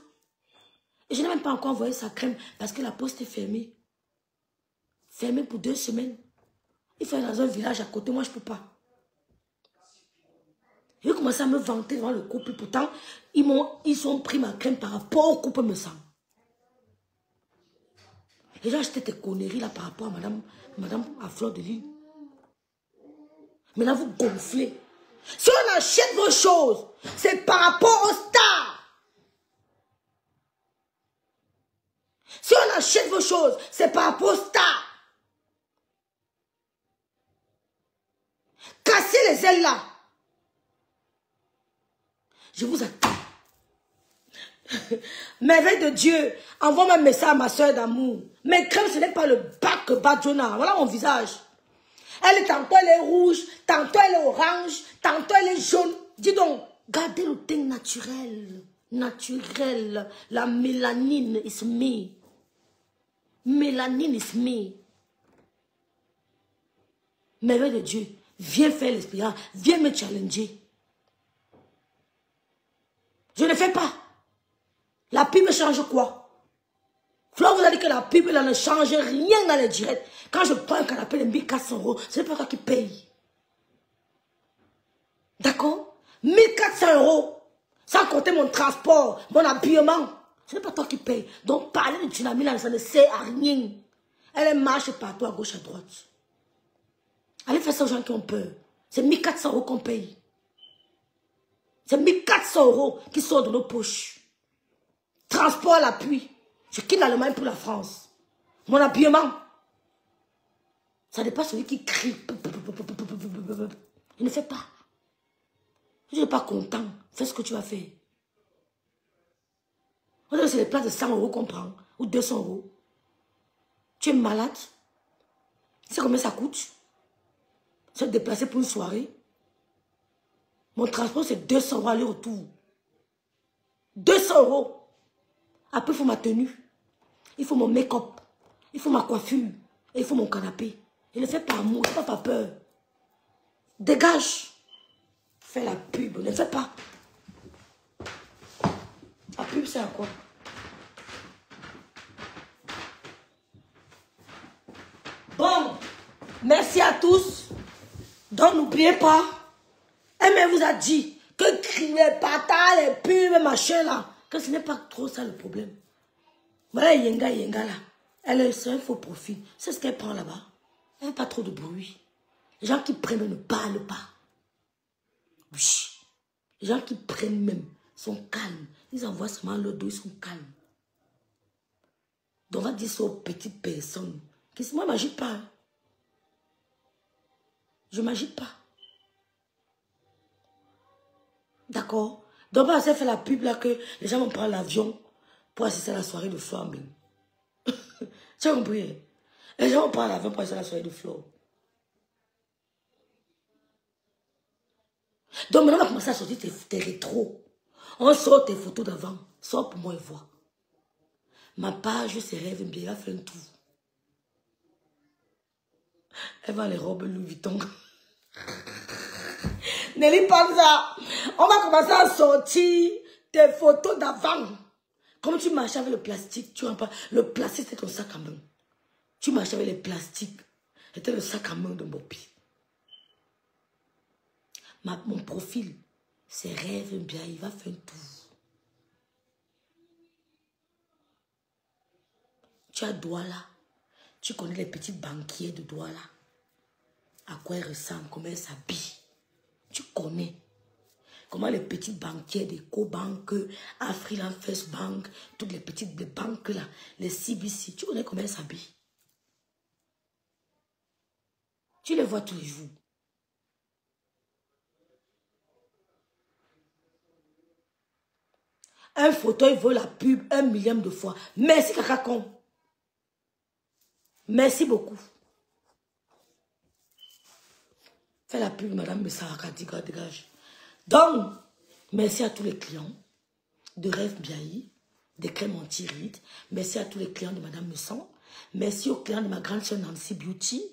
Et je n'ai même pas encore envoyé sa crème parce que la poste est fermée. Fermée pour 2 semaines. Il faut aller dans un village à côté, moi je ne peux pas. Je vais commencer à me vanter devant le couple. Pourtant, ils ont pris ma crème par rapport au couple me sent. Et j'ai acheté tes conneries là par rapport à madame à Fleur de Lille. Maintenant, vous gonflez. Si on achète vos choses, c'est par rapport aux stars. Si on achète vos choses, c'est par rapport aux stars. Cassez les ailes là. Je vous attends. Merveille de Dieu, envoie un message à ma soeur d'amour. Mes crèmes, ce n'est pas le bac Badjona. Voilà mon visage. Tantôt elle est rouge, tantôt elle est orange, tantôt elle est jaune. Dis donc, gardez le teint naturel. Naturel. La mélanine is me. Mélanine is me. Merveille de Dieu, viens faire l'expérience. Viens me challenger. Je ne fais pas. La pub change quoi? Flo vous a dit que la pub elle ne change rien dans les directs. Quand je prends un canapé de 1400 €, ce n'est pas toi qui paye. D'accord? 1400 €. Sans compter mon transport, mon habillement. Ce n'est pas toi qui paye. Donc parler de tsunami là, ça ne sert à rien. Elle marche partout à gauche à droite. Allez faire ça aux gens qui ont peur. C'est 1400 € qu'on paye. C'est 1400 € qui sortent de nos poches. Transport à l'appui. Je quitte l'Allemagne pour la France. Mon habillement. Ça dépasse celui qui crie. Il ne fait pas. Je n'ai pas content. Fais ce que tu vas faire. On dirait que c'est les places de 100 € qu'on prend. Ou 200 €. Tu es malade. C'est combien ça coûte? Se déplacer pour une soirée. Mon transport, c'est 200 € aller-retour. 200 €. Après, il faut ma tenue. Il faut mon make-up. Il faut ma coiffure. Et il faut mon canapé. Il ne fait pas amour, il ne fait pas peur. Dégage. Fais la pub, ne fais pas. La pub, c'est à quoi? Bon, merci à tous. Donc, n'oubliez pas, elle vous a dit que les patates, les pubs, machin là, que ce n'est pas trop ça le problème. Voilà, Yenga là. Elle c'est un faux profil. C'est ce qu'elle prend là-bas. Elle n'a pas trop de bruit. Les gens qui prennent ne parlent pas. Oui. Les gens qui prennent même sont calmes. Ils envoient seulement leur dos, ils sont calmes. Donc on va dire ça aux petites personnes. Moi, je n'agite pas. Je ne m'agite pas. D'accord? Donc, on s'est fait la pub là que les gens vont prendre l'avion pour assister à la soirée de flambing. Tu as compris? Les gens vont prendre l'avion pour assister à la soirée de Flo. Donc maintenant, on va commencer à sortir tes rétros. On sort tes photos d'avant. Sors pour moi et vois. Ma page se rêve bien, elle a fait un tour. Elle va les robes Louis Vuitton. Ne lis pas ça. On va commencer à sortir tes photos d'avant. Comme tu marches avec le plastique, tu vois pas. Le plastique, c'est ton sac à main. Tu marches avec les plastiques. C'était le sac à main de Bobby. Mon profil, c'est rêve bien, il va faire un tour. Tu as Douala. Tu connais les petits banquiers de Douala. À quoi ils ressemblent, comment ils s'habillent. Tu connais. Comment les petits banquiers d'EcoBank, Afriland First Bank, toutes les petites banques là, les CBC, tu connais comment ils s'habillent. Tu les vois tous les jours. Un fauteuil vaut la pub 1 million de fois. Merci Kakakon. Merci beaucoup. Fais la pub, madame Messara, dégage. Donc, merci à tous les clients de Rêve Biaï, de crèmes anti-rides. Merci à tous les clients de madame Messan. Merci aux clients de ma grande soeur Nancy Beauty.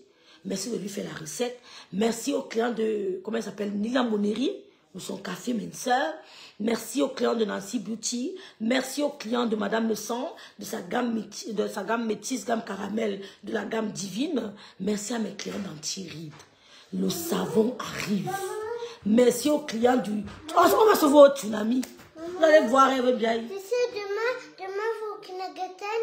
Merci de lui faire la recette. Merci aux clients de, comment elle s'appelle, Nila Moneri, ou son café minceur. Merci aux clients de Nancy Beauty. Merci aux clients de madame Messan, de sa gamme métisse, gamme caramel, de la gamme divine. Merci à mes clients d'anti-rides. Le savon arrive. Merci aux clients du... Oh, on va sauver au tsunami. Vous allez voir, elle veut bien. Tu sais, demain, vous au Kinagaten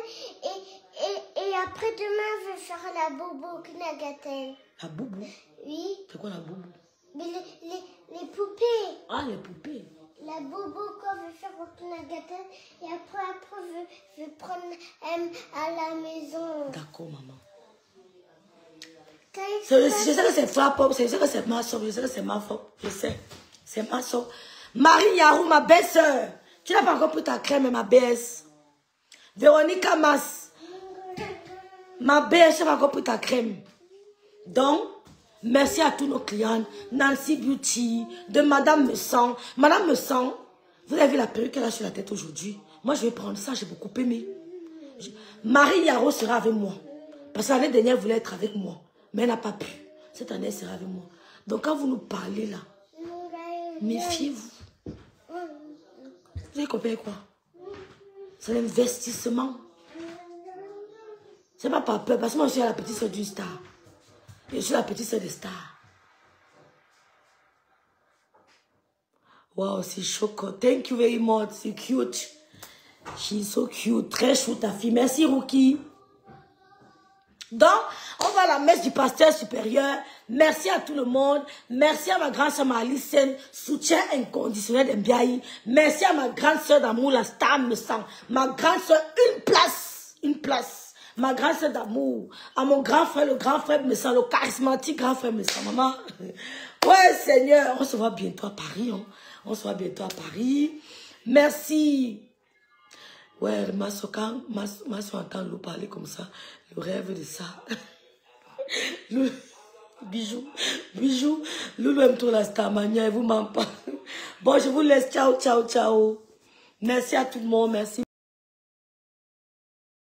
et après demain, je vais faire la boubou au Kinagaten. La boubou? Oui. C'est quoi la boubou? Mais les poupées. Ah, les poupées. La boubou qu'on veut faire au Kinagaten et après je vais prendre à la maison. D'accord, maman. Je sais que c'est Flapop, je sais que c'est ma soeur, je sais que c'est ma faute, je sais. C'est ma soeur. Marie Yarou, ma belle-sœur. Tu n'as pas encore pris ta crème, ma belle-sœur. Véronique Amas. Ma belle, tu n'as pas encore pris ta crème. Donc, merci à tous nos clients. Nancy Beauty, de Madame Messan. Madame Messan, vous avez vu la perruque qu'elle a sur la tête aujourd'hui? Moi, je vais prendre ça, j'ai beaucoup aimé. Marie Yarou sera avec moi. Parce que l'année dernière, elle voulait être avec moi. Mais elle n'a pas pu. Cette année, elle sera avec moi. Donc, quand vous nous parlez là, méfiez-vous. Vous avez compris quoi? C'est l'investissement. C'est pas par peur. Parce que moi, je suis la petite soeur d'une star. Je suis la petite soeur des stars. Wow, c'est choquant. Thank you very much. C'est cute. She's so cute. Très chou ta fille. Merci, Rookie. Donc, on va à la messe du pasteur supérieur. Merci à tout le monde. Merci à ma grande soeur Malicène, soutien inconditionnel d'Mbiaï. Merci à ma grande soeur d'amour, la star me sent. Ma grande soeur, une place. Ma grande soeur d'amour. À mon grand frère, le grand frère me sent, le charismatique grand frère me sent. Maman, ouais Seigneur, on se voit bientôt à Paris. Hein. On se voit bientôt à Paris. Merci. Ouais, ma soeur entend l'eau parler comme ça. Le rêve de ça. Bijou. Loulou aime trop la Starmania, elle vous ment pas. Bon, je vous laisse. Ciao. Merci à tout le monde. Merci.